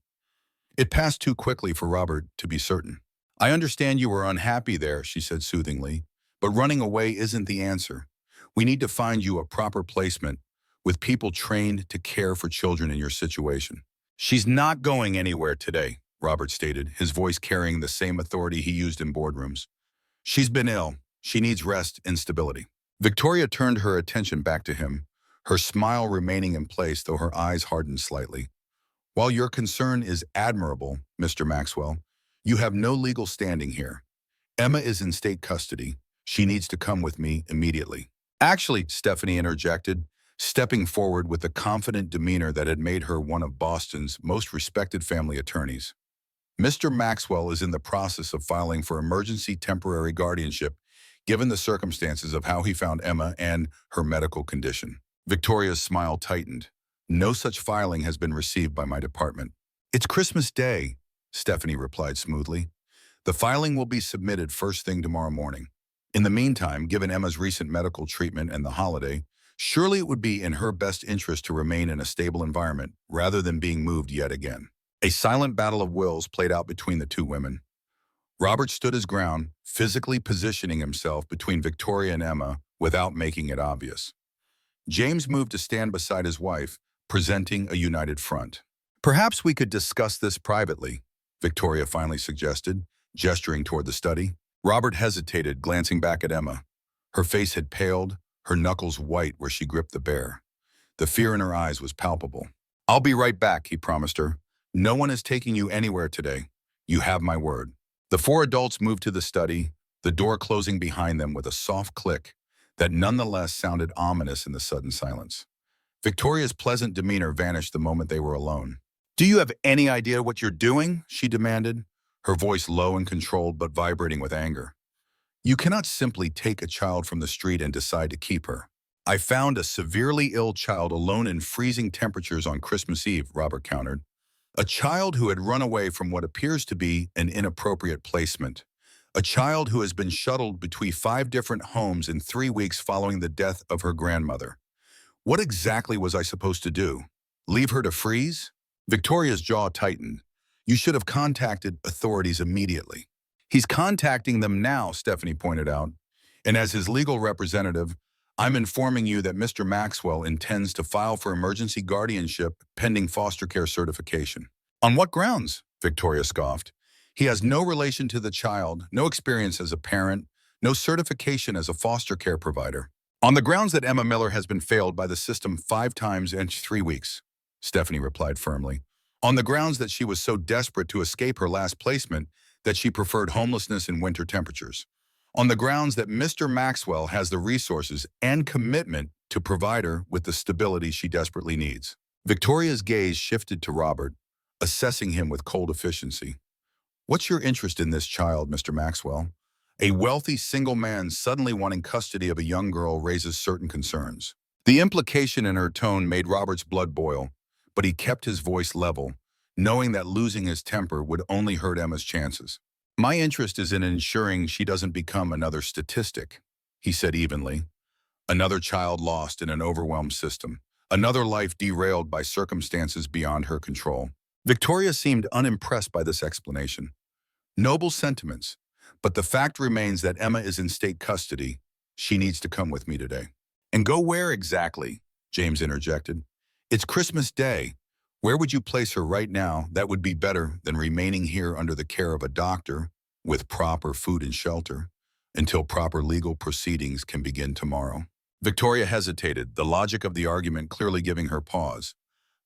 It passed too quickly for Robert to be certain. "I understand you were unhappy there," she said soothingly, "but running away isn't the answer. We need to find you a proper placement with people trained to care for children in your situation." "She's not going anywhere today," Robert stated, his voice carrying the same authority he used in boardrooms. "She's been ill. She needs rest and stability." Victoria turned her attention back to him, her smile remaining in place though her eyes hardened slightly. "While your concern is admirable, Mr. Maxwell, you have no legal standing here. Emma is in state custody. She needs to come with me immediately." "Actually," Stephanie interjected, stepping forward with the confident demeanor that had made her one of Boston's most respected family attorneys, "Mr. Maxwell is in the process of filing for emergency temporary guardianship given the circumstances of how he found Emma and her medical condition." Victoria's smile tightened. "No such filing has been received by my department." "It's Christmas Day," Stephanie replied smoothly. "The filing will be submitted first thing tomorrow morning. In the meantime, given Emma's recent medical treatment and the holiday, surely it would be in her best interest to remain in a stable environment rather than being moved yet again." A silent battle of wills played out between the two women. Robert stood his ground, physically positioning himself between Victoria and Emma without making it obvious. James moved to stand beside his wife, presenting a united front. "Perhaps we could discuss this privately," Victoria finally suggested, gesturing toward the study. Robert hesitated, glancing back at Emma. Her face had paled, her knuckles white where she gripped the bear. The fear in her eyes was palpable. "I'll be right back," he promised her. "No one is taking you anywhere today. You have my word." The four adults moved to the study, the door closing behind them with a soft click that nonetheless sounded ominous in the sudden silence. Victoria's pleasant demeanor vanished the moment they were alone. "Do you have any idea what you're doing?" she demanded, her voice low and controlled but vibrating with anger. "You cannot simply take a child from the street and decide to keep her." "I found a severely ill child alone in freezing temperatures on Christmas Eve," Robert countered. "A child who had run away from what appears to be an inappropriate placement. A child who has been shuttled between 5 different homes in 3 weeks following the death of her grandmother. What exactly was I supposed to do? Leave her to freeze?" Victoria's jaw tightened. "You should have contacted authorities immediately." "He's contacting them now," Stephanie pointed out. "And as his legal representative, I'm informing you that Mr. Maxwell intends to file for emergency guardianship pending foster care certification." "On what grounds?" Victoria scoffed. "He has no relation to the child, no experience as a parent, no certification as a foster care provider." "On the grounds that Emma Miller has been failed by the system 5 times in 3 weeks, Stephanie replied firmly. "On the grounds that she was so desperate to escape her last placement that she preferred homelessness in winter temperatures, on the grounds that Mr. Maxwell has the resources and commitment to provide her with the stability she desperately needs. Victoria's gaze shifted to Robert, assessing him with cold efficiency. What's your interest in this child, Mr. Maxwell? A wealthy single man suddenly wanting custody of a young girl raises certain concerns. The implication in her tone made Robert's blood boil, but he kept his voice level, knowing that losing his temper would only hurt Emma's chances. My interest is in ensuring she doesn't become another statistic, he said evenly. Another child lost in an overwhelmed system. Another life derailed by circumstances beyond her control. Victoria seemed unimpressed by this explanation. Noble sentiments, but the fact remains that Emma is in state custody. She needs to come with me today. And go where exactly? James interjected. It's Christmas Day. Where would you place her right now that would be better than remaining here under the care of a doctor with proper food and shelter until proper legal proceedings can begin tomorrow? Victoria hesitated, the logic of the argument clearly giving her pause.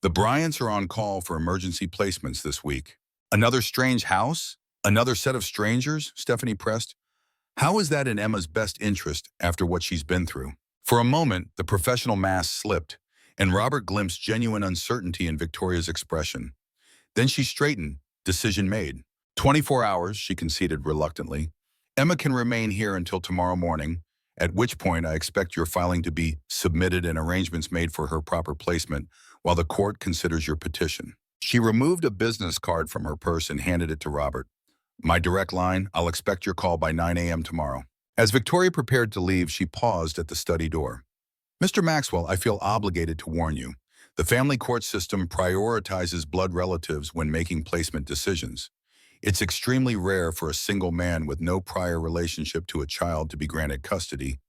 The Bryants are on call for emergency placements this week. Another strange house? Another set of strangers? Stephanie pressed. How is that in Emma's best interest after what she's been through? For a moment, the professional mask slipped, and Robert glimpsed genuine uncertainty in Victoria's expression. Then she straightened, decision made. 24 hours, she conceded reluctantly. Emma can remain here until tomorrow morning, at which point I expect your filing to be submitted and arrangements made for her proper placement while the court considers your petition. She removed a business card from her purse and handed it to Robert. My direct line, I'll expect your call by 9 a.m. tomorrow. As Victoria prepared to leave, she paused at the study door. Mr. Maxwell, I feel obligated to warn you. The family court system prioritizes blood relatives when making placement decisions. It's extremely rare for a single man with no prior relationship to a child to be granted custody,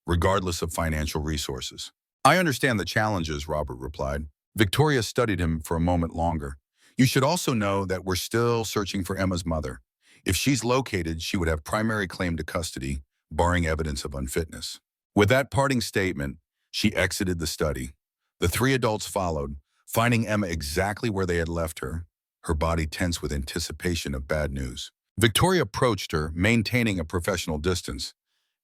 regardless of financial resources. I understand the challenges, Robert replied. Victoria studied him for a moment longer. You should also know that we're still searching for Emma's mother. If she's located, she would have primary claim to custody, barring evidence of unfitness. With that parting statement, she exited the study. The three adults followed, finding Emma exactly where they had left her, her body tense with anticipation of bad news. Victoria approached her, maintaining a professional distance.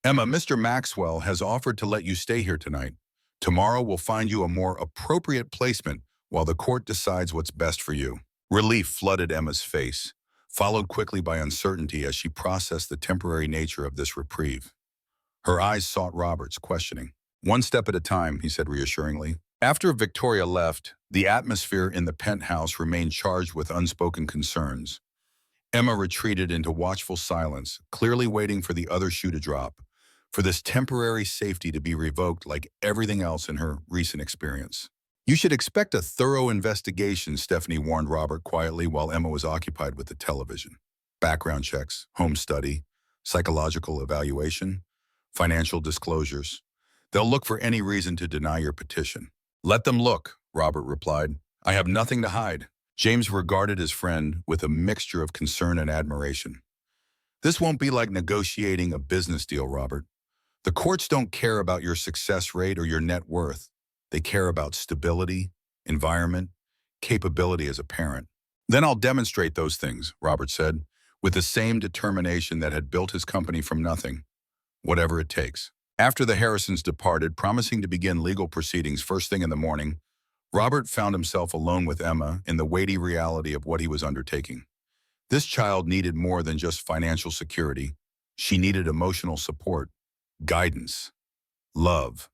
Emma, Mr. Maxwell has offered to let you stay here tonight. Tomorrow we'll find you a more appropriate placement while the court decides what's best for you. Relief flooded Emma's face, followed quickly by uncertainty as she processed the temporary nature of this reprieve. Her eyes sought Robert's, questioning. One step at a time, he said reassuringly. After Victoria left, the atmosphere in the penthouse remained charged with unspoken concerns. Emma retreated into watchful silence, clearly waiting for the other shoe to drop, for this temporary safety to be revoked like everything else in her recent experience. You should expect a thorough investigation, Stephanie warned Robert quietly while Emma was occupied with the television. Background checks, home study, psychological evaluation, financial disclosures. They'll look for any reason to deny your petition. Let them look, Robert replied. I have nothing to hide. James regarded his friend with a mixture of concern and admiration. This won't be like negotiating a business deal, Robert. The courts don't care about your success rate or your net worth. They care about stability, environment, capability as a parent. Then I'll demonstrate those things, Robert said, with the same determination that had built his company from nothing, whatever it takes. After the Harrisons departed, promising to begin legal proceedings first thing in the morning, Robert found himself alone with Emma in the weighty reality of what he was undertaking. This child needed more than just financial security. She needed emotional support, guidance, love.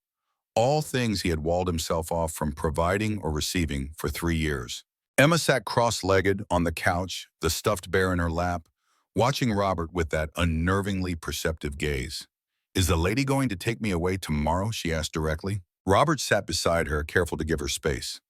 All things he had walled himself off from providing or receiving for 3 years. Emma sat cross-legged on the couch, the stuffed bear in her lap, watching Robert with that unnervingly perceptive gaze. Is the lady going to take me away tomorrow? She asked directly. Robert sat beside her, careful to give her space.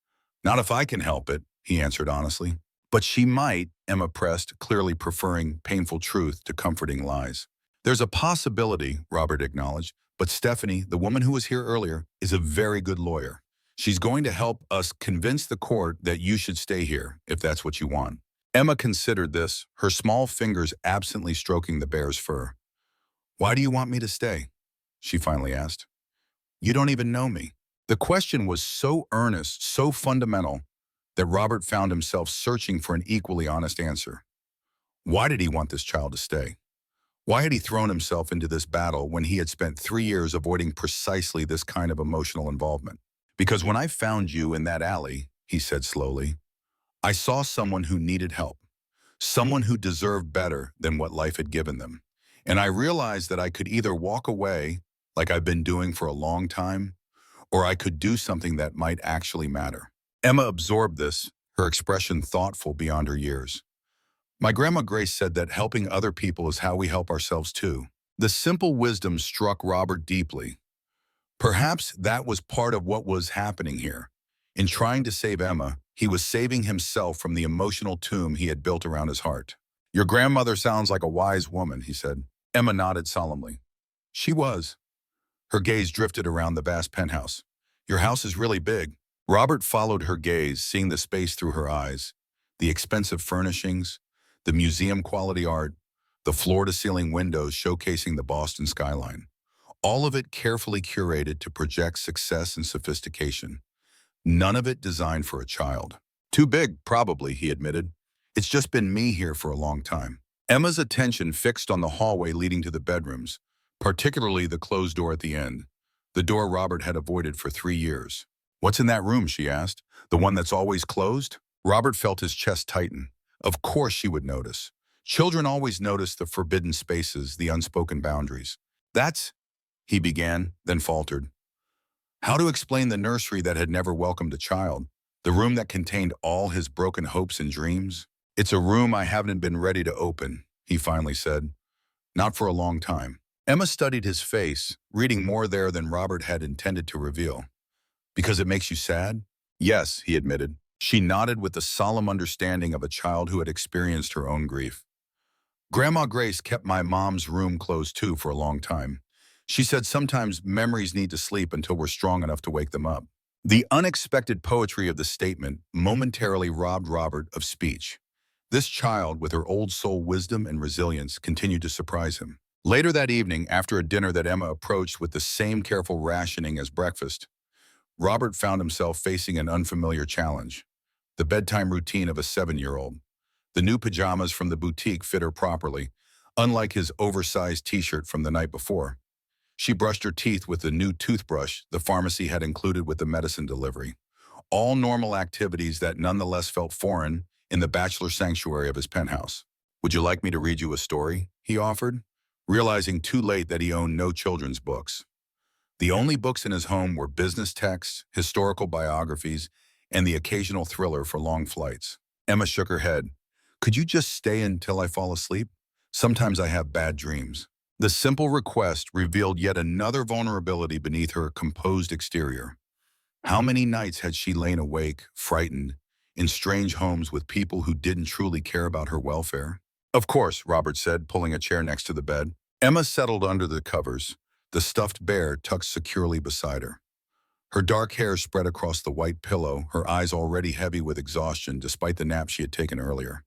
Not if I can help it, he answered honestly. But she might, Emma pressed, clearly preferring painful truth to comforting lies. There's a possibility, Robert acknowledged, but Stephanie, the woman who was here earlier, is a very good lawyer. She's going to help us convince the court that you should stay here, if that's what you want. Emma considered this, her small fingers absently stroking the bear's fur. Why do you want me to stay? She finally asked. You don't even know me. The question was so earnest, so fundamental, that Robert found himself searching for an equally honest answer. Why did he want this child to stay? Why had he thrown himself into this battle when he had spent 3 years avoiding precisely this kind of emotional involvement? Because when I found you in that alley, he said slowly, I saw someone who needed help, someone who deserved better than what life had given them. And I realized that I could either walk away, like I've been doing for a long time, or I could do something that might actually matter. Emma absorbed this, her expression thoughtful beyond her years. My grandma Grace said that helping other people is how we help ourselves too. The simple wisdom struck Robert deeply. Perhaps that was part of what was happening here. In trying to save Emma, he was saving himself from the emotional tomb he had built around his heart. Your grandmother sounds like a wise woman, he said. Emma nodded solemnly. She was. Her gaze drifted around the vast penthouse. Your house is really big. Robert followed her gaze, seeing the space through her eyes. The expensive furnishings, the museum-quality art, the floor-to-ceiling windows showcasing the Boston skyline. All of it carefully curated to project success and sophistication. None of it designed for a child. Too big, probably, he admitted. It's just been me here for a long time. Emma's attention fixed on the hallway leading to the bedrooms, particularly the closed door at the end, the door Robert had avoided for 3 years. What's in that room, she asked. The one that's always closed? Robert felt his chest tighten. Of course she would notice. Children always notice the forbidden spaces, the unspoken boundaries. That's, he began, then faltered. How to explain the nursery that had never welcomed a child? The room that contained all his broken hopes and dreams? It's a room I haven't been ready to open, he finally said. Not for a long time. Emma studied his face, reading more there than Robert had intended to reveal. Because it makes you sad? Yes, he admitted. She nodded with the solemn understanding of a child who had experienced her own grief. Grandma Grace kept my mom's room closed too for a long time. She said sometimes memories need to sleep until we're strong enough to wake them up. The unexpected poetry of the statement momentarily robbed Robert of speech. This child, with her old soul wisdom and resilience, continued to surprise him. Later that evening, after a dinner that Emma approached with the same careful rationing as breakfast, Robert found himself facing an unfamiliar challenge. The bedtime routine of a 7-year-old. The new pajamas from the boutique fit her properly, unlike his oversized t-shirt from the night before. She brushed her teeth with the new toothbrush the pharmacy had included with the medicine delivery. All normal activities that nonetheless felt foreign in the bachelor sanctuary of his penthouse. Would you like me to read you a story? He offered, realizing too late that he owned no children's books. The only books in his home were business texts, historical biographies, and the occasional thriller for long flights. Emma shook her head. Could you just stay until I fall asleep? Sometimes I have bad dreams. The simple request revealed yet another vulnerability beneath her composed exterior. How many nights had she lain awake, frightened, in strange homes with people who didn't truly care about her welfare? Of course, Robert said, pulling a chair next to the bed. Emma settled under the covers, the stuffed bear tucked securely beside her. Her dark hair spread across the white pillow, her eyes already heavy with exhaustion despite the nap she had taken earlier.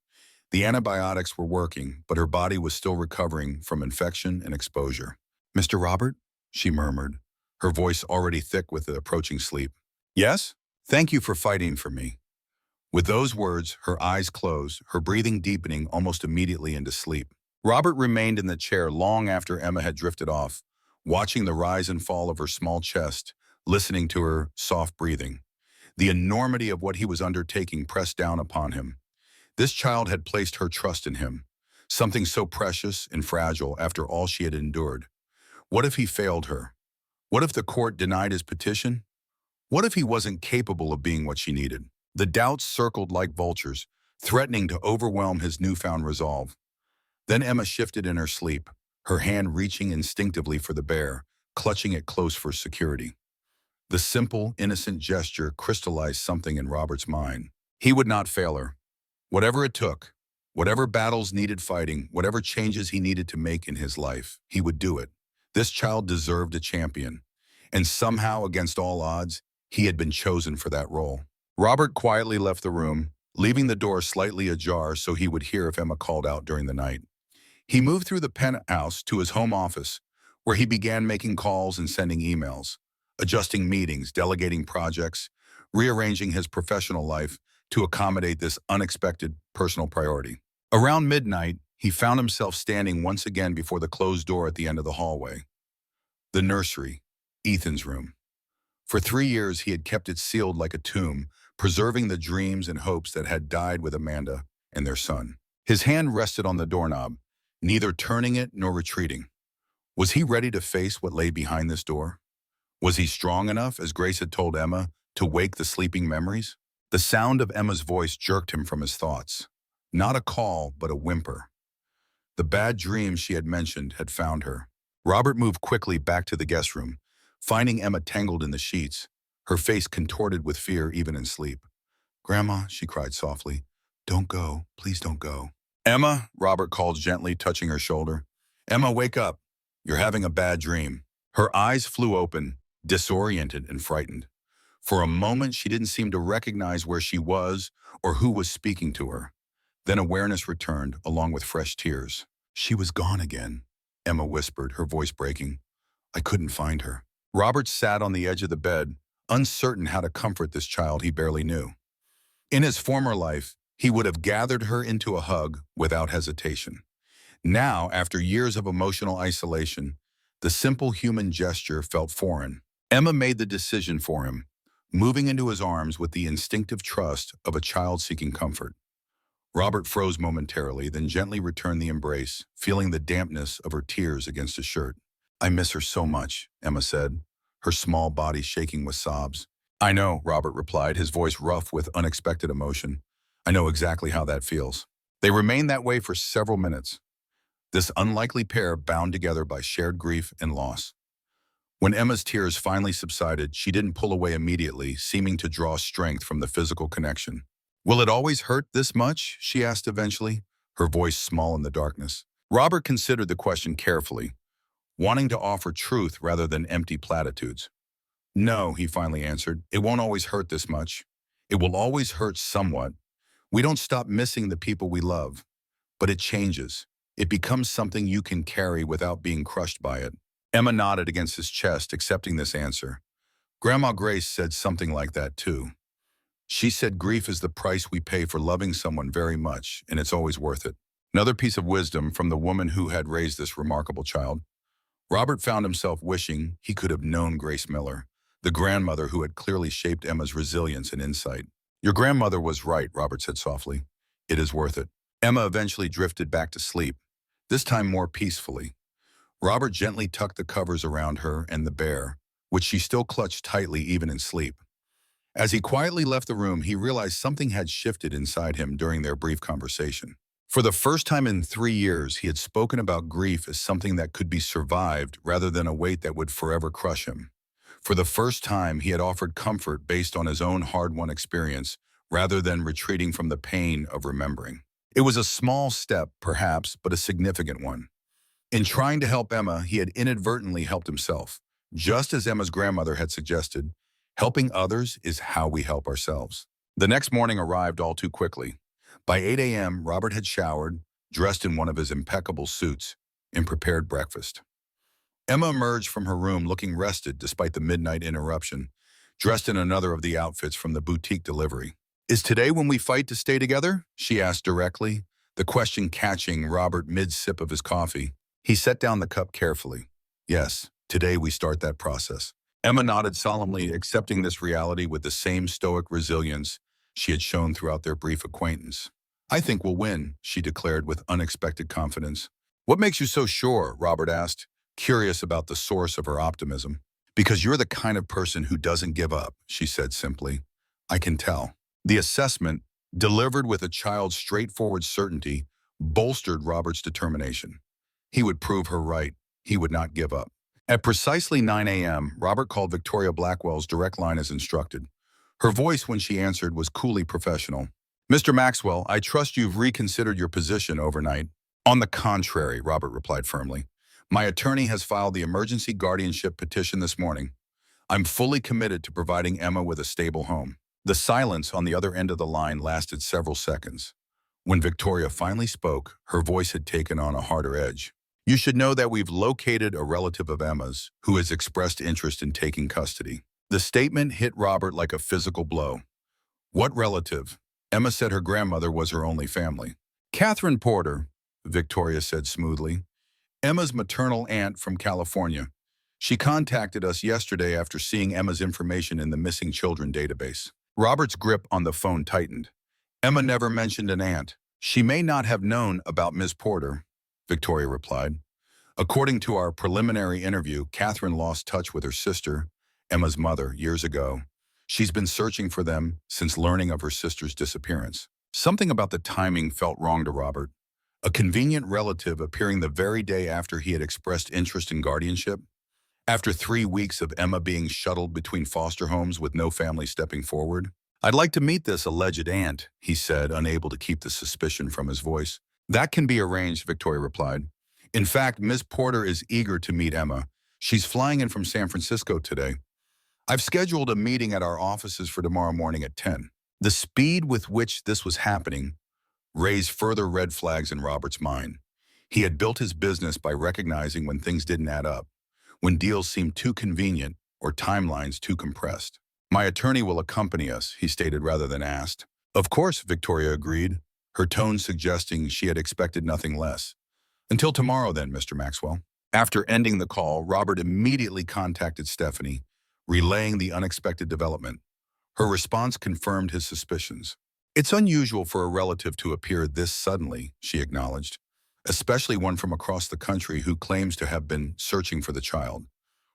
The antibiotics were working, but her body was still recovering from infection and exposure. Mr. Robert? She murmured, her voice already thick with the approaching sleep. Yes? Thank you for fighting for me. With those words, her eyes closed, her breathing deepening almost immediately into sleep. Robert remained in the chair long after Emma had drifted off, watching the rise and fall of her small chest, listening to her soft breathing. The enormity of what he was undertaking pressed down upon him. This child had placed her trust in him, something so precious and fragile after all she had endured. What if he failed her? What if the court denied his petition? What if he wasn't capable of being what she needed? The doubts circled like vultures, threatening to overwhelm his newfound resolve. Then Emma shifted in her sleep, her hand reaching instinctively for the bear, clutching it close for security. The simple, innocent gesture crystallized something in Robert's mind. He would not fail her. Whatever it took, whatever battles needed fighting, whatever changes he needed to make in his life, he would do it. This child deserved a champion, and somehow, against all odds, he had been chosen for that role. Robert quietly left the room, leaving the door slightly ajar so he would hear if Emma called out during the night. He moved through the penthouse to his home office, where he began making calls and sending emails, adjusting meetings, delegating projects, rearranging his professional life to accommodate this unexpected personal priority. Around midnight, he found himself standing once again before the closed door at the end of the hallway. The nursery, Ethan's room. For 3 years, he had kept it sealed like a tomb, preserving the dreams and hopes that had died with Amanda and their son. His hand rested on the doorknob, neither turning it nor retreating. Was he ready to face what lay behind this door? Was he strong enough, as Grace had told Emma, to wake the sleeping memories? The sound of Emma's voice jerked him from his thoughts. Not a call, but a whimper. The bad dreams she had mentioned had found her. Robert moved quickly back to the guest room, finding Emma tangled in the sheets, her face contorted with fear even in sleep. "Grandma," she cried softly, "don't go. Please don't go." "Emma," Robert called gently, touching her shoulder. "Emma, wake up. You're having a bad dream." Her eyes flew open, disoriented and frightened. For a moment, she didn't seem to recognize where she was or who was speaking to her. Then awareness returned, along with fresh tears. "She was gone again," Emma whispered, her voice breaking. "I couldn't find her." Robert sat on the edge of the bed, uncertain how to comfort this child he barely knew. In his former life, he would have gathered her into a hug without hesitation. Now, after years of emotional isolation, the simple human gesture felt foreign. Emma made the decision for him, moving into his arms with the instinctive trust of a child seeking comfort. Robert froze momentarily, then gently returned the embrace, feeling the dampness of her tears against his shirt. "I miss her so much," Emma said, her small body shaking with sobs. "I know," Robert replied, his voice rough with unexpected emotion. "I know exactly how that feels." They remained that way for several minutes, this unlikely pair bound together by shared grief and loss. When Emma's tears finally subsided, she didn't pull away immediately, seeming to draw strength from the physical connection. "Will it always hurt this much?" she asked eventually, her voice small in the darkness. Robert considered the question carefully, wanting to offer truth rather than empty platitudes. "No," he finally answered, "it won't always hurt this much. It will always hurt somewhat. We don't stop missing the people we love, but it changes. It becomes something you can carry without being crushed by it." Emma nodded against his chest, accepting this answer. Grandma Grace said something like that too. She said grief is the price we pay for loving someone very much, and it's always worth it. Another piece of wisdom from the woman who had raised this remarkable child. Robert found himself wishing he could have known Grace Miller, the grandmother who had clearly shaped Emma's resilience and insight. "Your grandmother was right," Robert said softly. "It is worth it." Emma eventually drifted back to sleep, this time more peacefully. Robert gently tucked the covers around her and the bear, which she still clutched tightly even in sleep. As he quietly left the room, he realized something had shifted inside him during their brief conversation. For the first time in 3 years, he had spoken about grief as something that could be survived rather than a weight that would forever crush him. For the first time, he had offered comfort based on his own hard-won experience rather than retreating from the pain of remembering. It was a small step, perhaps, but a significant one. In trying to help Emma, he had inadvertently helped himself. Just as Emma's grandmother had suggested, helping others is how we help ourselves. The next morning arrived all too quickly. By 8 a.m., Robert had showered, dressed in one of his impeccable suits, and prepared breakfast. Emma emerged from her room looking rested despite the midnight interruption, dressed in another of the outfits from the boutique delivery. "Is today when we fight to stay together?" she asked directly, the question catching Robert mid-sip of his coffee. He set down the cup carefully. "Yes, today we start that process." Emma nodded solemnly, accepting this reality with the same stoic resilience she had shown throughout their brief acquaintance. "I think we'll win," she declared with unexpected confidence. "What makes you so sure?" Robert asked, curious about the source of her optimism. "Because you're the kind of person who doesn't give up," she said simply. "I can tell." The assessment, delivered with a child's straightforward certainty, bolstered Robert's determination. He would prove her right. He would not give up. At precisely 9 a.m., Robert called Victoria Blackwell's direct line as instructed. Her voice when she answered was coolly professional. "Mr. Maxwell, I trust you've reconsidered your position overnight." "On the contrary," Robert replied firmly. "My attorney has filed the emergency guardianship petition this morning. I'm fully committed to providing Emma with a stable home." The silence on the other end of the line lasted several seconds. When Victoria finally spoke, her voice had taken on a harder edge. "You should know that we've located a relative of Emma's who has expressed interest in taking custody." The statement hit Robert like a physical blow. "What relative?" Emma said her grandmother was her only family. "Catherine Porter, Victoria said smoothly. Emma's maternal aunt from California. She contacted us yesterday after seeing Emma's information in the missing children database. Robert's grip on the phone tightened. Emma never mentioned an aunt. She may not have known about Miss Porter, Victoria replied. According to our preliminary interview, Catherine lost touch with her sister, Emma's mother, years ago. She's been searching for them since learning of her sister's disappearance. Something about the timing felt wrong to Robert. A convenient relative appearing the very day after he had expressed interest in guardianship. After 3 weeks of Emma being shuttled between foster homes with no family stepping forward. I'd like to meet this alleged aunt, he said, unable to keep the suspicion from his voice. That can be arranged, Victoria replied. In fact, Miss Porter is eager to meet Emma. She's flying in from San Francisco today. I've scheduled a meeting at our offices for tomorrow morning at 10. The speed with which this was happening raised further red flags in Robert's mind. He had built his business by recognizing when things didn't add up, when deals seemed too convenient or timelines too compressed. My attorney will accompany us, he stated rather than asked. Of course, Victoria agreed, her tone suggesting she had expected nothing less. Until tomorrow then, Mr. Maxwell. After ending the call, Robert immediately contacted Stephanie, relaying the unexpected development. Her response confirmed his suspicions. It's unusual for a relative to appear this suddenly, she acknowledged, especially one from across the country who claims to have been searching for the child.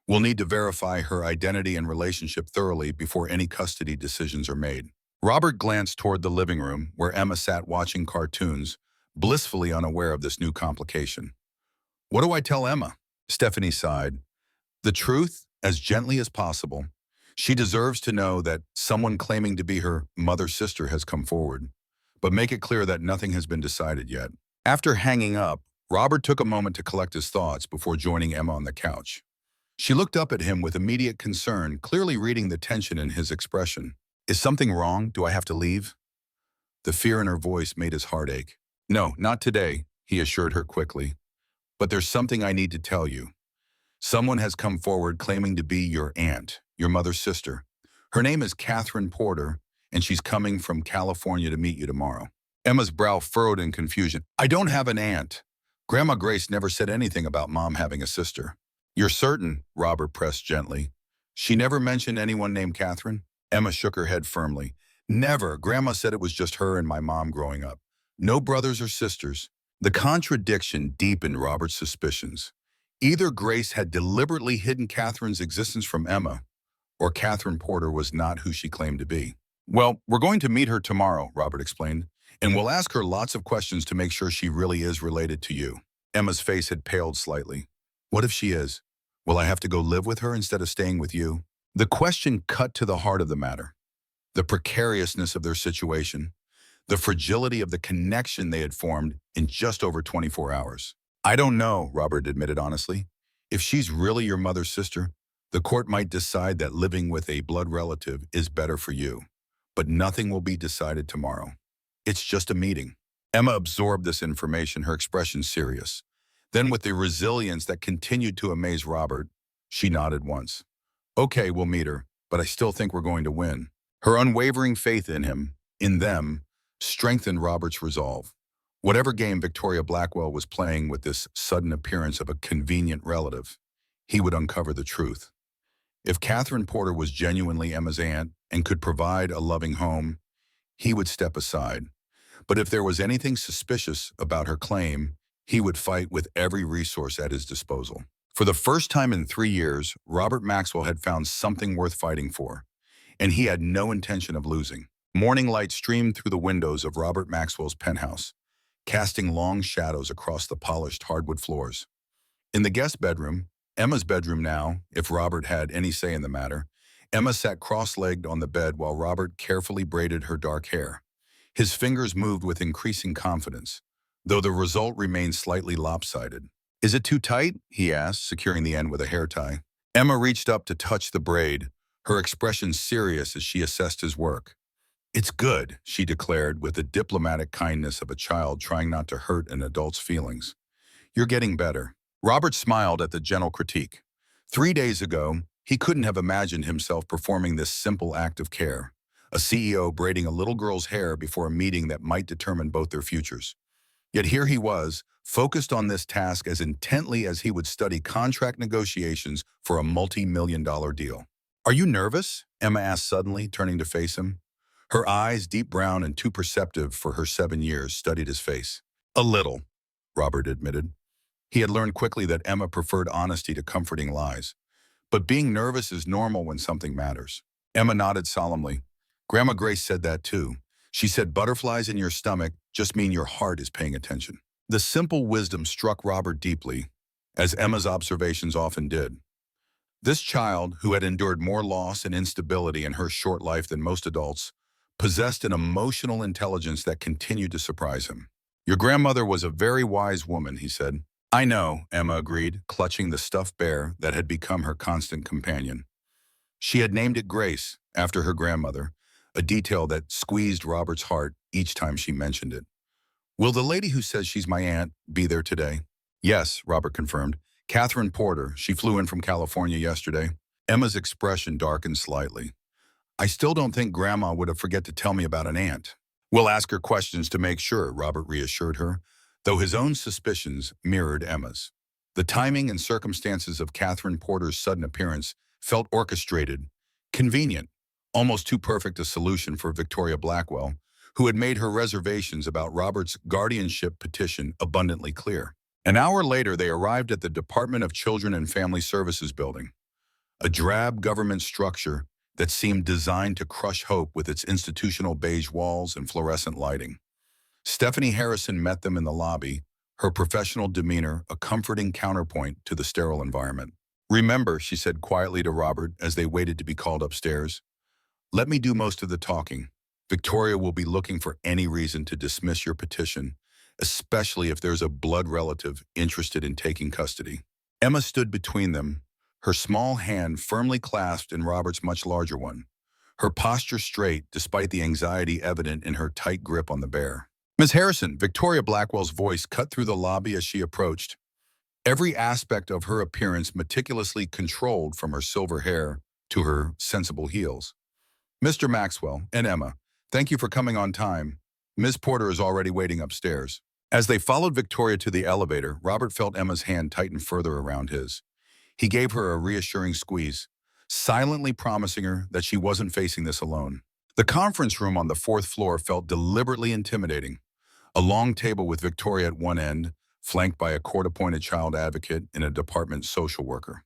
We'll need to verify her identity and relationship thoroughly before any custody decisions are made. Robert glanced toward the living room, where Emma sat watching cartoons, blissfully unaware of this new complication. What do I tell Emma? Stephanie sighed. The truth, as gently as possible. She deserves to know that someone claiming to be her mother's sister has come forward, but make it clear that nothing has been decided yet. After hanging up, Robert took a moment to collect his thoughts before joining Emma on the couch. She looked up at him with immediate concern, clearly reading the tension in his expression. Is something wrong? Do I have to leave? The fear in her voice made his heart ache. No, not today, he assured her quickly. But there's something I need to tell you. Someone has come forward claiming to be your aunt, your mother's sister. Her name is Catherine Porter, and she's coming from California to meet you tomorrow. Emma's brow furrowed in confusion. I don't have an aunt. Grandma Grace never said anything about Mom having a sister. You're certain? Robert pressed gently. She never mentioned anyone named Catherine? Emma shook her head firmly. Never. Grandma said it was just her and my mom growing up. No brothers or sisters. The contradiction deepened Robert's suspicions. Either Grace had deliberately hidden Catherine's existence from Emma, or Catherine Porter was not who she claimed to be. Well, we're going to meet her tomorrow, Robert explained, and we'll ask her lots of questions to make sure she really is related to you. Emma's face had paled slightly. What if she is? Will I have to go live with her instead of staying with you? The question cut to the heart of the matter. The precariousness of their situation, the fragility of the connection they had formed in just over 24 hours. I don't know, Robert admitted honestly. If she's really your mother's sister, the court might decide that living with a blood relative is better for you. But nothing will be decided tomorrow. It's just a meeting. Emma absorbed this information, her expression serious. Then with the resilience that continued to amaze Robert, she nodded once. Okay, we'll meet her, but I still think we're going to win. Her unwavering faith in him, in them, strengthened Robert's resolve. Whatever game Victoria Blackwell was playing with this sudden appearance of a convenient relative, he would uncover the truth. If Catherine Porter was genuinely Emma's aunt and could provide a loving home, he would step aside. But if there was anything suspicious about her claim, he would fight with every resource at his disposal. For the first time in 3 years, Robert Maxwell had found something worth fighting for, and he had no intention of losing. Morning light streamed through the windows of Robert Maxwell's penthouse, casting long shadows across the polished hardwood floors. In the guest bedroom, Emma's bedroom now, if Robert had any say in the matter, Emma sat cross-legged on the bed while Robert carefully braided her dark hair. His fingers moved with increasing confidence, though the result remained slightly lopsided. Is it too tight? He asked, securing the end with a hair tie. Emma reached up to touch the braid, her expression serious as she assessed his work. It's good, she declared with the diplomatic kindness of a child trying not to hurt an adult's feelings. You're getting better. Robert smiled at the gentle critique. 3 days ago, he couldn't have imagined himself performing this simple act of care, a CEO braiding a little girl's hair before a meeting that might determine both their futures. Yet here he was, focused on this task as intently as he would study contract negotiations for a multi-million-dollar deal. "Are you nervous?" Emma asked suddenly, turning to face him. Her eyes, deep brown and too perceptive for her 7 years, studied his face. "A little," Robert admitted. He had learned quickly that Emma preferred honesty to comforting lies. But being nervous is normal when something matters. Emma nodded solemnly. "Grandma Grace said that too. She said butterflies in your stomach just mean your heart is paying attention." The simple wisdom struck Robert deeply, as Emma's observations often did. This child, who had endured more loss and instability in her short life than most adults, possessed an emotional intelligence that continued to surprise him. "Your grandmother was a very wise woman," he said. "I know," Emma agreed, clutching the stuffed bear that had become her constant companion. She had named it Grace, after her grandmother, a detail that squeezed Robert's heart each time she mentioned it. "Will the lady who says she's my aunt be there today?" "Yes," Robert confirmed. "Catherine Porter. She flew in from California yesterday." Emma's expression darkened slightly. "I still don't think Grandma would have forget to tell me about an aunt." "We'll ask her questions to make sure," Robert reassured her, though his own suspicions mirrored Emma's. The timing and circumstances of Catherine Porter's sudden appearance felt orchestrated, convenient, almost too perfect a solution for Victoria Blackwell, who had made her reservations about Robert's guardianship petition abundantly clear. An hour later, they arrived at the Department of Children and Family Services building, a drab government structure that seemed designed to crush hope with its institutional beige walls and fluorescent lighting. Stephanie Harrison met them in the lobby, her professional demeanor a comforting counterpoint to the sterile environment. "Remember," she said quietly to Robert as they waited to be called upstairs, "let me do most of the talking. Victoria will be looking for any reason to dismiss your petition, especially if there's a blood relative interested in taking custody." Emma stood between them, her small hand firmly clasped in Robert's much larger one, her posture straight despite the anxiety evident in her tight grip on the bear. "Miss Harrison," Victoria Blackwell's voice cut through the lobby as she approached, every aspect of her appearance meticulously controlled from her silver hair to her sensible heels. "Mr. Maxwell and Emma, thank you for coming on time. Miss Porter is already waiting upstairs." As they followed Victoria to the elevator, Robert felt Emma's hand tighten further around his. He gave her a reassuring squeeze, silently promising her that she wasn't facing this alone. The conference room on the fourth floor felt deliberately intimidating. A long table with Victoria at one end, flanked by a court-appointed child advocate and a department social worker.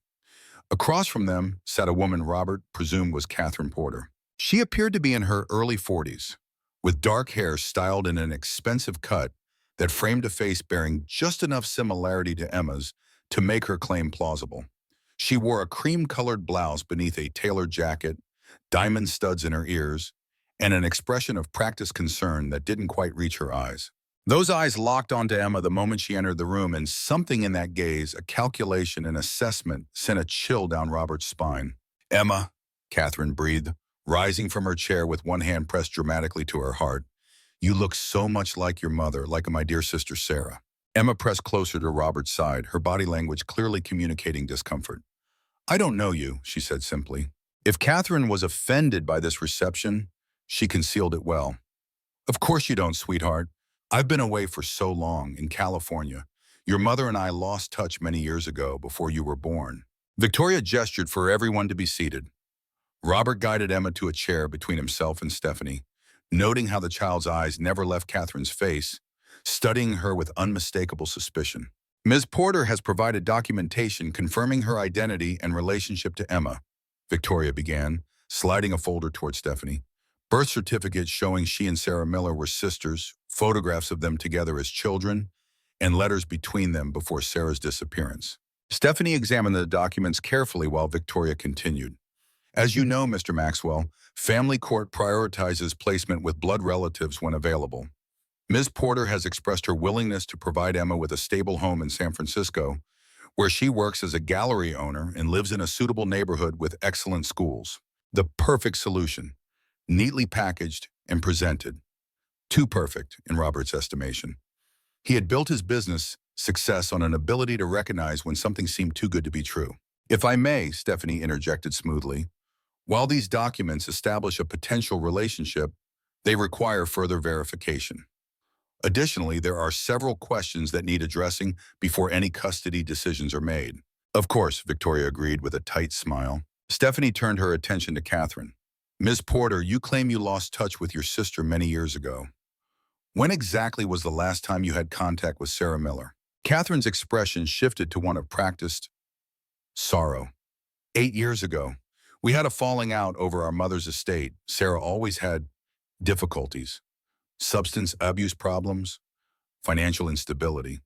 Across from them sat a woman Robert presumed was Catherine Porter. She appeared to be in her early 40s, with dark hair styled in an expensive cut that framed a face bearing just enough similarity to Emma's to make her claim plausible. She wore a cream-colored blouse beneath a tailored jacket, diamond studs in her ears, and an expression of practiced concern that didn't quite reach her eyes. Those eyes locked onto Emma the moment she entered the room, and something in that gaze, a calculation, an assessment, sent a chill down Robert's spine. "Emma," Catherine breathed, rising from her chair with one hand pressed dramatically to her heart, "you look so much like your mother, like my dear sister Sarah." Emma pressed closer to Robert's side, her body language clearly communicating discomfort. "I don't know you," she said simply. If Catherine was offended by this reception, she concealed it well. "Of course you don't, sweetheart. I've been away for so long, in California. Your mother and I lost touch many years ago, before you were born." Victoria gestured for everyone to be seated. Robert guided Emma to a chair between himself and Stephanie, noting how the child's eyes never left Catherine's face, studying her with unmistakable suspicion. "Ms. Porter has provided documentation confirming her identity and relationship to Emma," Victoria began, sliding a folder toward Stephanie. "Birth certificates showing she and Sarah Miller were sisters, photographs of them together as children, and letters between them before Sarah's disappearance." Stephanie examined the documents carefully while Victoria continued. "As you know, Mr. Maxwell, family court prioritizes placement with blood relatives when available. Ms. Porter has expressed her willingness to provide Emma with a stable home in San Francisco, where she works as a gallery owner and lives in a suitable neighborhood with excellent schools. The perfect solution, neatly packaged and presented. Too perfect, in Robert's estimation. He had built his business success on an ability to recognize when something seemed too good to be true. "If I may," Stephanie interjected smoothly, "while these documents establish a potential relationship, they require further verification." Additionally, there are several questions that need addressing before any custody decisions are made. Of course, Victoria agreed with a tight smile. Stephanie turned her attention to Catherine. Ms. Porter, you claim you lost touch with your sister many years ago. When exactly was the last time you had contact with Sarah Miller? Catherine's expression shifted to one of practiced sorrow. 8 years ago, we had a falling out over our mother's estate. Sarah always had difficulties, substance abuse problems, financial instability.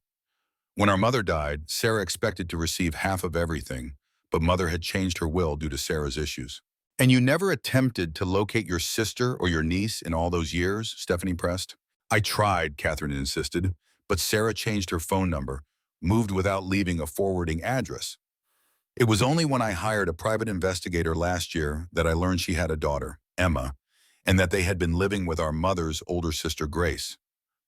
When our mother died, Sarah expected to receive half of everything, but mother had changed her will due to Sarah's issues. And you never attempted to locate your sister or your niece in all those years? Stephanie pressed. I tried, Catherine insisted, but Sarah changed her phone number, moved without leaving a forwarding address. It was only when I hired a private investigator last year that I learned she had a daughter, Emma, and that they had been living with our mother's older sister, Grace.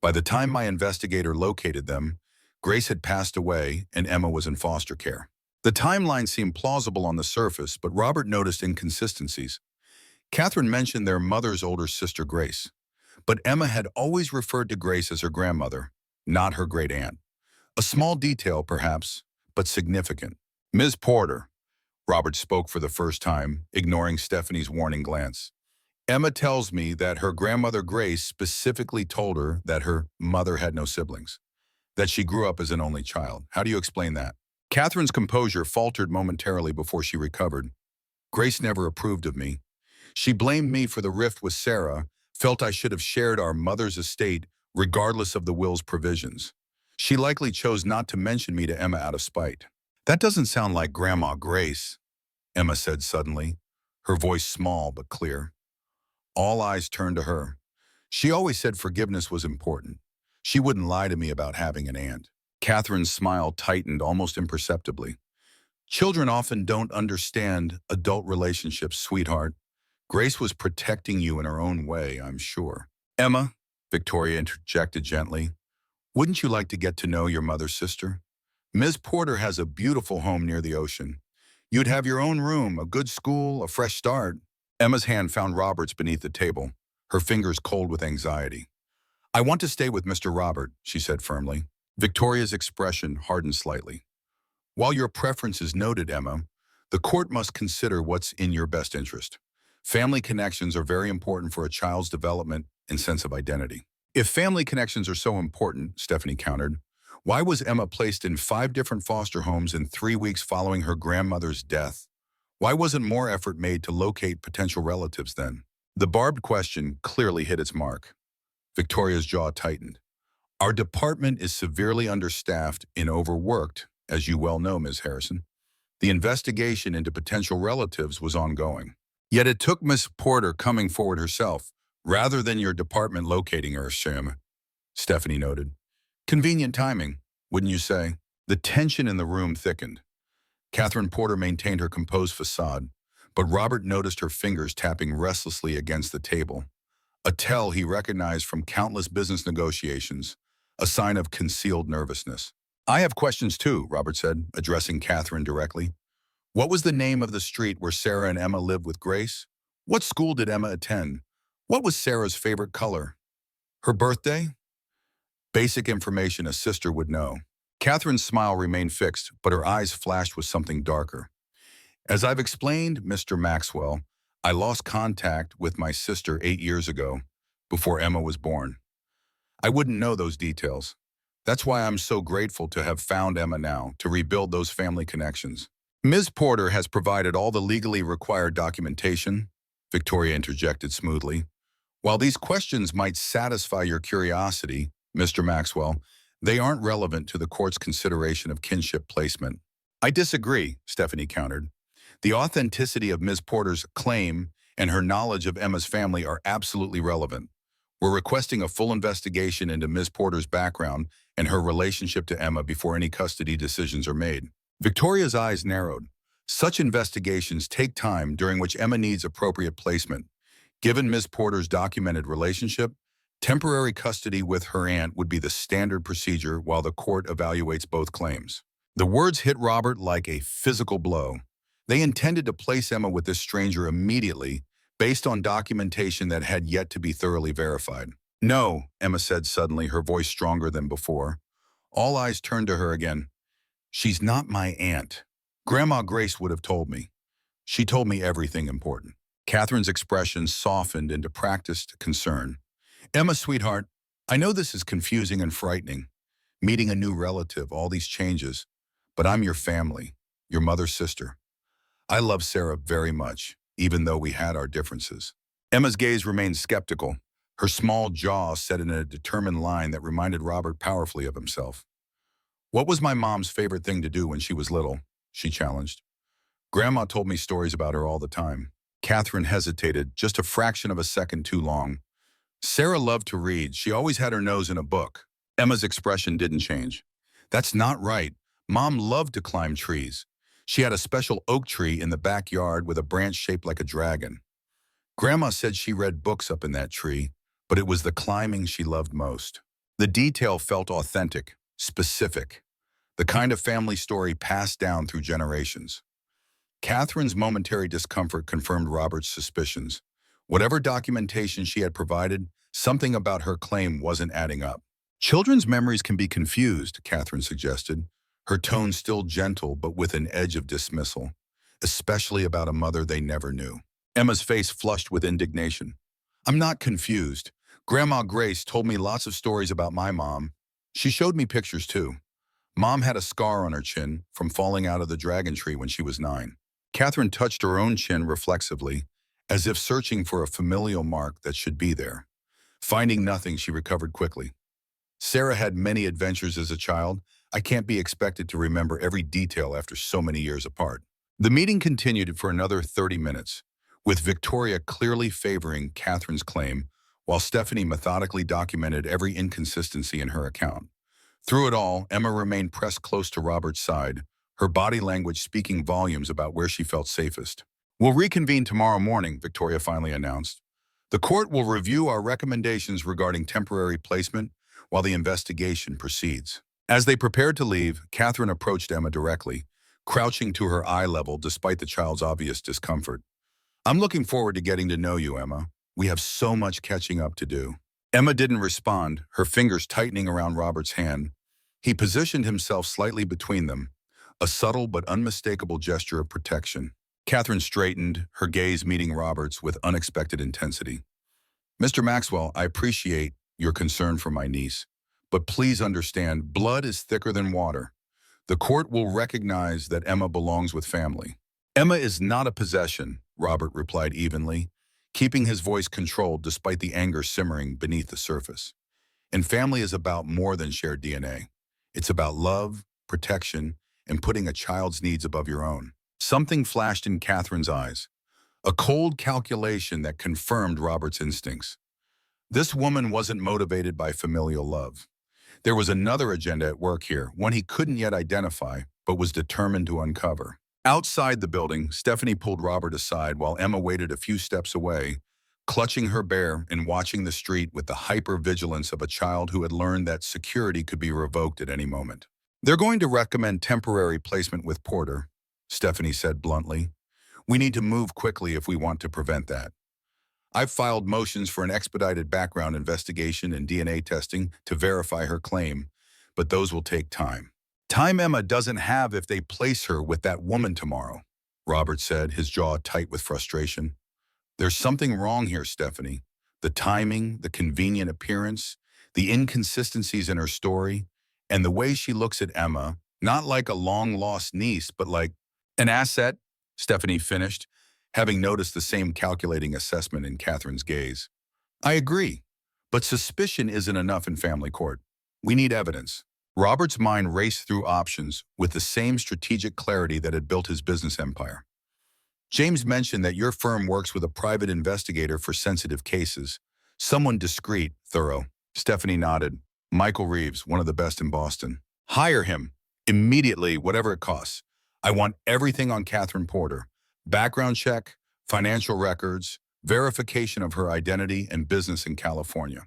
By the time my investigator located them, Grace had passed away and Emma was in foster care. The timeline seemed plausible on the surface, but Robert noticed inconsistencies. Catherine mentioned their mother's older sister, Grace, but Emma had always referred to Grace as her grandmother, not her great-aunt. A small detail, perhaps, but significant. Ms. Porter, Robert spoke for the first time, ignoring Stephanie's warning glance. Emma tells me that her grandmother Grace specifically told her that her mother had no siblings, that she grew up as an only child. How do you explain that? Catherine's composure faltered momentarily before she recovered. Grace never approved of me. She blamed me for the rift with Sarah, felt I should have shared our mother's estate regardless of the will's provisions. She likely chose not to mention me to Emma out of spite. That doesn't sound like Grandma Grace, Emma said suddenly, her voice small but clear. All eyes turned to her. She always said forgiveness was important. She wouldn't lie to me about having an aunt. Catherine's smile tightened almost imperceptibly. Children often don't understand adult relationships, sweetheart. Grace was protecting you in her own way, I'm sure. Emma, Victoria interjected gently, wouldn't you like to get to know your mother's sister? Ms. Porter has a beautiful home near the ocean. You'd have your own room, a good school, a fresh start. Emma's hand found Robert's beneath the table, her fingers cold with anxiety. I want to stay with Mr. Robert, she said firmly. Victoria's expression hardened slightly. While your preference is noted, Emma, the court must consider what's in your best interest. Family connections are very important for a child's development and sense of identity. If family connections are so important, Stephanie countered, why was Emma placed in 5 different foster homes in 3 weeks following her grandmother's death? Why wasn't more effort made to locate potential relatives then? The barbed question clearly hit its mark. Victoria's jaw tightened. Our department is severely understaffed and overworked, as you well know, Ms. Harrison. The investigation into potential relatives was ongoing. Yet it took Miss Porter coming forward herself, rather than your department locating her, Stephanie noted. Convenient timing, wouldn't you say? The tension in the room thickened. Catherine Porter maintained her composed facade, but Robert noticed her fingers tapping restlessly against the table, a tell he recognized from countless business negotiations, a sign of concealed nervousness. I have questions too, Robert said, addressing Catherine directly. What was the name of the street where Sarah and Emma lived with Grace? What school did Emma attend? What was Sarah's favorite color? Her birthday? Basic information a sister would know. Catherine's smile remained fixed, but her eyes flashed with something darker. As I've explained, Mr. Maxwell, I lost contact with my sister 8 years ago, before Emma was born. I wouldn't know those details. That's why I'm so grateful to have found Emma now, to rebuild those family connections. Ms. Porter has provided all the legally required documentation, Victoria interjected smoothly. While these questions might satisfy your curiosity, Mr. Maxwell, they aren't relevant to the court's consideration of kinship placement. I disagree, Stephanie countered. The authenticity of Ms. Porter's claim and her knowledge of Emma's family are absolutely relevant. We're requesting a full investigation into Ms. Porter's background and her relationship to Emma before any custody decisions are made. Victoria's eyes narrowed. Such investigations take time during which Emma needs appropriate placement. Given Ms. Porter's documented relationship, temporary custody with her aunt would be the standard procedure while the court evaluates both claims. The words hit Robert like a physical blow. They intended to place Emma with this stranger immediately, based on documentation that had yet to be thoroughly verified. No, Emma said suddenly, her voice stronger than before. All eyes turned to her again. She's not my aunt. Grandma Grace would have told me. She told me everything important. Catherine's expression softened into practiced concern. Emma, sweetheart, I know this is confusing and frightening. Meeting a new relative, all these changes. But I'm your family, your mother's sister. I love Sarah very much, even though we had our differences. Emma's gaze remained skeptical, her small jaw set in a determined line that reminded Robert powerfully of himself. What was my mom's favorite thing to do when she was little? She challenged. Grandma told me stories about her all the time. Catherine hesitated, just a fraction of a second too long. Sarah loved to read. She always had her nose in a book. Emma's expression didn't change. That's not right. Mom loved to climb trees. She had a special oak tree in the backyard with a branch shaped like a dragon. Grandma said she read books up in that tree, but it was the climbing she loved most. The detail felt authentic, specific, the kind of family story passed down through generations. Catherine's momentary discomfort confirmed Robert's suspicions. Whatever documentation she had provided, something about her claim wasn't adding up. Children's memories can be confused, Catherine suggested, her tone still gentle but with an edge of dismissal, especially about a mother they never knew. Emma's face flushed with indignation. I'm not confused. Grandma Grace told me lots of stories about my mom. She showed me pictures too. Mom had a scar on her chin from falling out of the dragon tree when she was 9. Catherine touched her own chin reflexively, as if searching for a familial mark that should be there. Finding nothing, she recovered quickly. Sarah had many adventures as a child. I can't be expected to remember every detail after so many years apart. The meeting continued for another 30 minutes, with Victoria clearly favoring Catherine's claim, while Stephanie methodically documented every inconsistency in her account. Through it all, Emma remained pressed close to Robert's side, her body language speaking volumes about where she felt safest. We'll reconvene tomorrow morning, Victoria finally announced. The court will review our recommendations regarding temporary placement while the investigation proceeds. As they prepared to leave, Catherine approached Emma directly, crouching to her eye level despite the child's obvious discomfort. I'm looking forward to getting to know you, Emma. We have so much catching up to do. Emma didn't respond, her fingers tightening around Robert's hand. He positioned himself slightly between them, a subtle but unmistakable gesture of protection. Catherine straightened, her gaze meeting Robert's with unexpected intensity. Mr. Maxwell, I appreciate your concern for my niece, but please understand, blood is thicker than water. The court will recognize that Emma belongs with family. Emma is not a possession, Robert replied evenly, keeping his voice controlled despite the anger simmering beneath the surface. And family is about more than shared DNA. It's about love, protection, and putting a child's needs above your own. Something flashed in Catherine's eyes, a cold calculation that confirmed Robert's instincts. This woman wasn't motivated by familial love. There was another agenda at work here, one he couldn't yet identify, but was determined to uncover. Outside the building, Stephanie pulled Robert aside while Emma waited a few steps away, clutching her bear and watching the street with the hyper-vigilance of a child who had learned that security could be revoked at any moment. They're going to recommend temporary placement with Porter, Stephanie said bluntly. We need to move quickly if we want to prevent that. I've filed motions for an expedited background investigation and DNA testing to verify her claim, but those will take time. Time Emma doesn't have if they place her with that woman tomorrow, Robert said, his jaw tight with frustration. There's something wrong here, Stephanie. The timing, the convenient appearance, the inconsistencies in her story, and the way she looks at Emma, not like a long-lost niece, but like an asset, Stephanie finished, having noticed the same calculating assessment in Catherine's gaze. I agree, but suspicion isn't enough in family court. We need evidence. Robert's mind raced through options with the same strategic clarity that had built his business empire. James mentioned that your firm works with a private investigator for sensitive cases. Someone discreet, thorough. Stephanie nodded. Michael Reeves, one of the best in Boston. Hire him. Immediately, whatever it costs. I want everything on Catherine Porter. Background check, financial records, verification of her identity and business in California.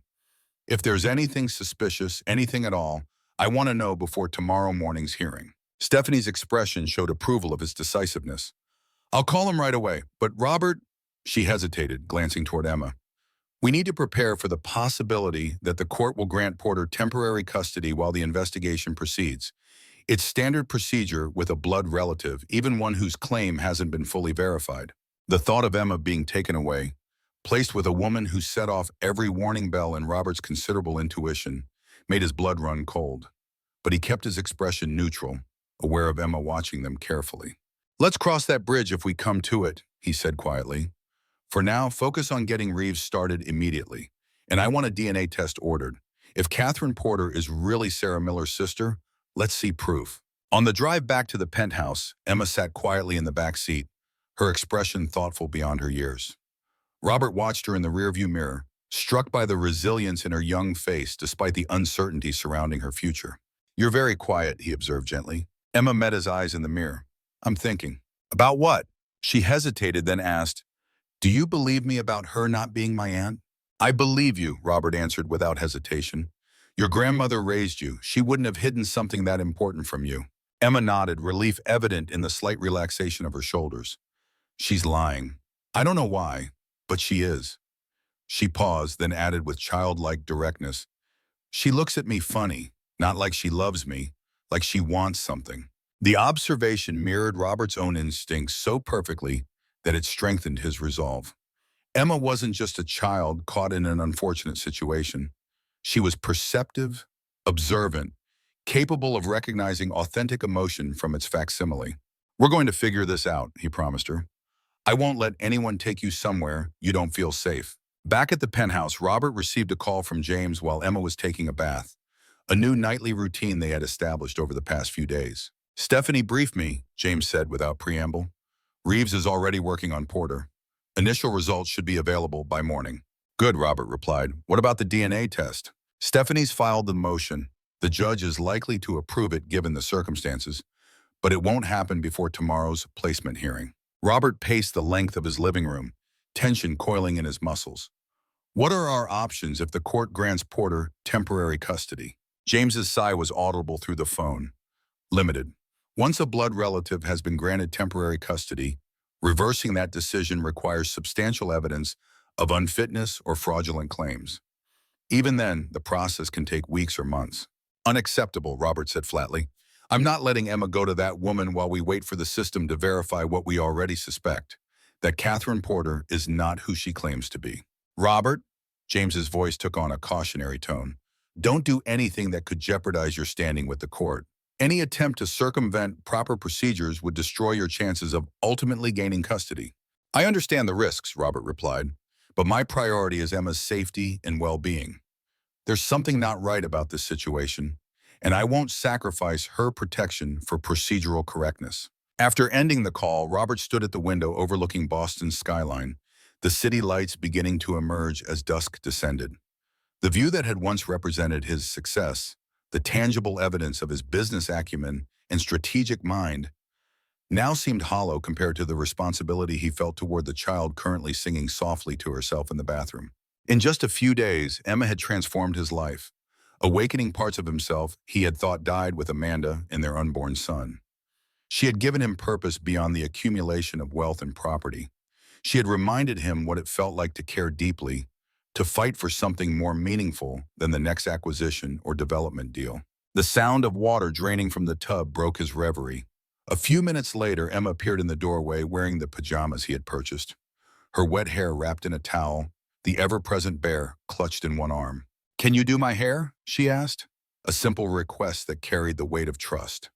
If there's anything suspicious, anything at all, I want to know before tomorrow morning's hearing. Stephanie's expression showed approval of his decisiveness. I'll call him right away, but Robert, she hesitated, glancing toward Emma. We need to prepare for the possibility that the court will grant Porter temporary custody while the investigation proceeds. It's standard procedure with a blood relative, even one whose claim hasn't been fully verified. The thought of Emma being taken away, placed with a woman who set off every warning bell in Robert's considerable intuition, made his blood run cold. But he kept his expression neutral, aware of Emma watching them carefully. "Let's cross that bridge if we come to it," he said quietly. "For now, focus on getting Reeves started immediately. And I want a DNA test ordered. If Catherine Porter is really Sarah Miller's sister, let's see proof." On the drive back to the penthouse, Emma sat quietly in the back seat, her expression thoughtful beyond her years. Robert watched her in the rearview mirror, struck by the resilience in her young face despite the uncertainty surrounding her future. "You're very quiet," he observed gently. Emma met his eyes in the mirror. "I'm thinking." "About what?" She hesitated, then asked, "Do you believe me about her not being my aunt?" "I believe you," Robert answered without hesitation. "Your grandmother raised you. She wouldn't have hidden something that important from you." Emma nodded, relief evident in the slight relaxation of her shoulders. "She's lying. I don't know why, but she is." She paused, then added with childlike directness, "She looks at me funny, not like she loves me, like she wants something." The observation mirrored Robert's own instincts so perfectly that it strengthened his resolve. Emma wasn't just a child caught in an unfortunate situation. She was perceptive, observant, capable of recognizing authentic emotion from its facsimile. "We're going to figure this out," he promised her. "I won't let anyone take you somewhere you don't feel safe." Back at the penthouse, Robert received a call from James while Emma was taking a bath, a new nightly routine they had established over the past few days. "Stephanie briefed me," James said without preamble. "Reeves is already working on Porter. Initial results should be available by morning." "Good," Robert replied. "What about the DNA test?" "Stephanie's filed the motion. The judge is likely to approve it given the circumstances, but it won't happen before tomorrow's placement hearing." Robert paced the length of his living room, tension coiling in his muscles. "What are our options if the court grants Porter temporary custody?" James's sigh was audible through the phone. "Limited. Once a blood relative has been granted temporary custody, reversing that decision requires substantial evidence of unfitness or fraudulent claims. Even then, the process can take weeks or months." "Unacceptable," Robert said flatly. "I'm not letting Emma go to that woman while we wait for the system to verify what we already suspect, that Catherine Porter is not who she claims to be." "Robert," James's voice took on a cautionary tone, "don't do anything that could jeopardize your standing with the court. Any attempt to circumvent proper procedures would destroy your chances of ultimately gaining custody." "I understand the risks," Robert replied, "but my priority is Emma's safety and well-being. There's something not right about this situation, and I won't sacrifice her protection for procedural correctness." After ending the call, Robert stood at the window overlooking Boston's skyline, the city lights beginning to emerge as dusk descended. The view that had once represented his success, the tangible evidence of his business acumen and strategic mind, now seemed hollow compared to the responsibility he felt toward the child currently singing softly to herself in the bathroom. In just a few days, Emma had transformed his life, awakening parts of himself he had thought died with Amanda and their unborn son. She had given him purpose beyond the accumulation of wealth and property. She had reminded him what it felt like to care deeply, to fight for something more meaningful than the next acquisition or development deal. The sound of water draining from the tub broke his reverie. A few minutes later, Emma appeared in the doorway wearing the pajamas he had purchased, her wet hair wrapped in a towel, the ever-present bear clutched in one arm. "Can you do my hair?" she asked, a simple request that carried the weight of trust.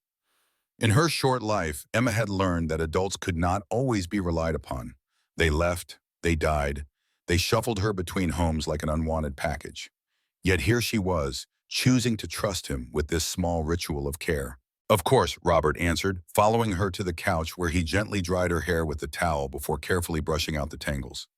In her short life, Emma had learned that adults could not always be relied upon. They left, they died, they shuffled her between homes like an unwanted package. Yet here she was, choosing to trust him with this small ritual of care. "Of course," Robert answered, following her to the couch where he gently dried her hair with the towel before carefully brushing out the tangles.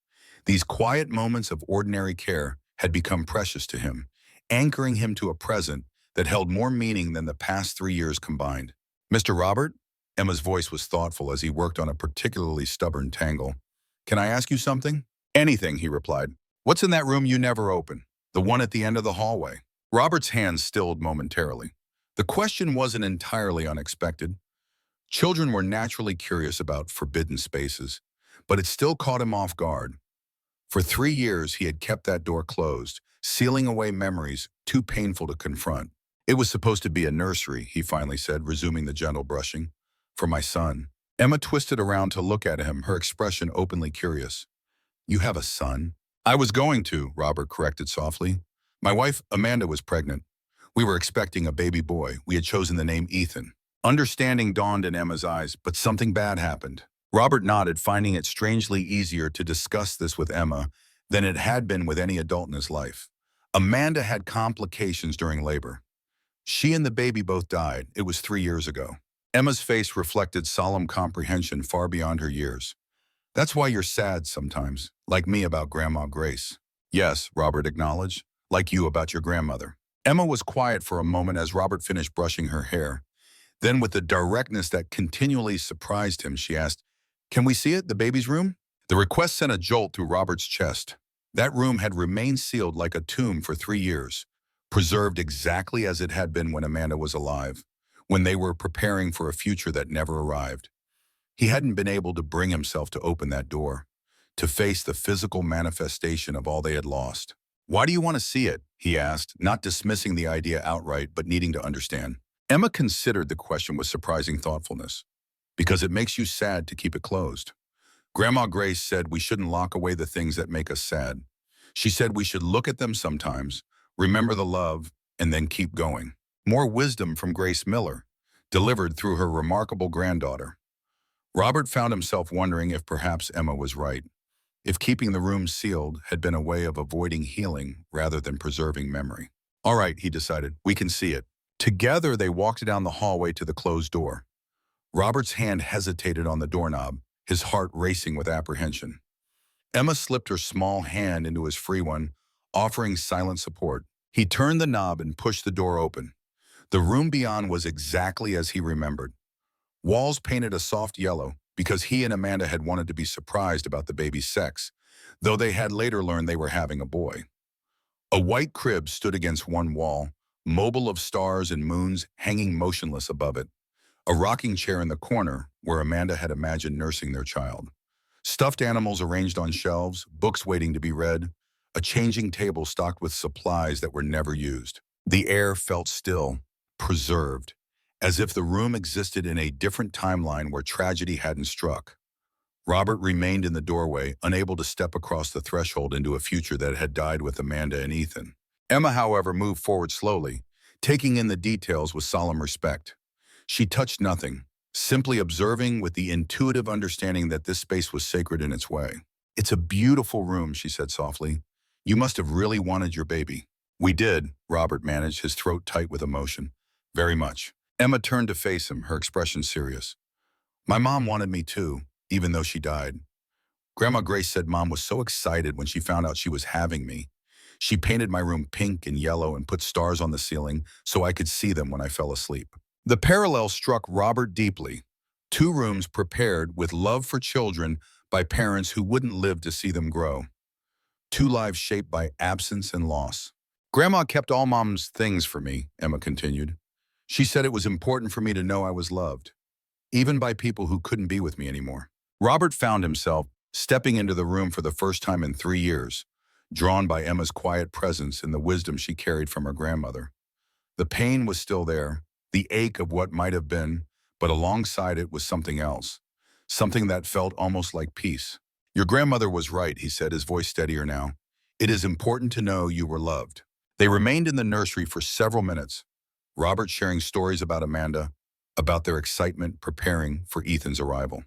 These quiet moments of ordinary care had become precious to him, anchoring him to a present that held more meaning than the past 3 years combined. "Mr. Robert?" Emma's voice was thoughtful as he worked on a particularly stubborn tangle. "Can I ask you something?" "Anything," he replied. "What's in that room you never open? The one at the end of the hallway?" Robert's hands stilled momentarily. The question wasn't entirely unexpected. Children were naturally curious about forbidden spaces, but it still caught him off guard. For 3 years, he had kept that door closed, sealing away memories too painful to confront. It was supposed to be a nursery, he finally said, resuming the gentle brushing. For my son. Emma twisted around to look at him, her expression openly curious. You have a son? I was going to, Robert corrected softly. My wife, Amanda, was pregnant. We were expecting a baby boy. We had chosen the name Ethan. Understanding dawned in Emma's eyes, but something bad happened. Robert nodded, finding it strangely easier to discuss this with Emma than it had been with any adult in his life. Amanda had complications during labor. She and the baby both died. It was 3 years ago. Emma's face reflected solemn comprehension far beyond her years. That's why you're sad sometimes, like me about Grandma Grace. Yes, Robert acknowledged, like you about your grandmother. Emma was quiet for a moment as Robert finished brushing her hair. Then, with the directness that continually surprised him, she asked, Can we see it, the baby's room? The request sent a jolt through Robert's chest. That room had remained sealed like a tomb for 3 years, preserved exactly as it had been when Amanda was alive, when they were preparing for a future that never arrived. He hadn't been able to bring himself to open that door, to face the physical manifestation of all they had lost. Why do you want to see it? He asked, not dismissing the idea outright, but needing to understand. Emma considered the question with surprising thoughtfulness. Because it makes you sad to keep it closed. Grandma Grace said we shouldn't lock away the things that make us sad. She said we should look at them sometimes, remember the love, and then keep going. More wisdom from Grace Miller, delivered through her remarkable granddaughter. Robert found himself wondering if perhaps Emma was right, if keeping the room sealed had been a way of avoiding healing rather than preserving memory. All right, he decided, we can see it. Together, they walked down the hallway to the closed door. Robert's hand hesitated on the doorknob, his heart racing with apprehension. Emma slipped her small hand into his free one, offering silent support. He turned the knob and pushed the door open. The room beyond was exactly as he remembered. Walls painted a soft yellow because he and Amanda had wanted to be surprised about the baby's sex, though they had later learned they were having a boy. A white crib stood against one wall, mobile of stars and moons hanging motionless above it. A rocking chair in the corner where Amanda had imagined nursing their child. Stuffed animals arranged on shelves, books waiting to be read, a changing table stocked with supplies that were never used. The air felt still, preserved, as if the room existed in a different timeline where tragedy hadn't struck. Robert remained in the doorway, unable to step across the threshold into a future that had died with Amanda and Ethan. Emma, however, moved forward slowly, taking in the details with solemn respect. She touched nothing, simply observing with the intuitive understanding that this space was sacred in its way. It's a beautiful room, she said softly. You must have really wanted your baby. We did, Robert managed, his throat tight with emotion. Very much. Emma turned to face him, her expression serious. My mom wanted me too, even though she died. Grandma Grace said Mom was so excited when she found out she was having me. She painted my room pink and yellow and put stars on the ceiling so I could see them when I fell asleep. The parallel struck Robert deeply. 2 rooms prepared with love for children by parents who wouldn't live to see them grow. 2 lives shaped by absence and loss. Grandma kept all Mom's things for me, Emma continued. She said it was important for me to know I was loved, even by people who couldn't be with me anymore. Robert found himself stepping into the room for the first time in 3 years, drawn by Emma's quiet presence and the wisdom she carried from her grandmother. The pain was still there, the ache of what might have been, but alongside it was something else, something that felt almost like peace. Your grandmother was right, he said, his voice steadier now. It is important to know you were loved. They remained in the nursery for several minutes, Robert sharing stories about Amanda, about their excitement preparing for Ethan's arrival.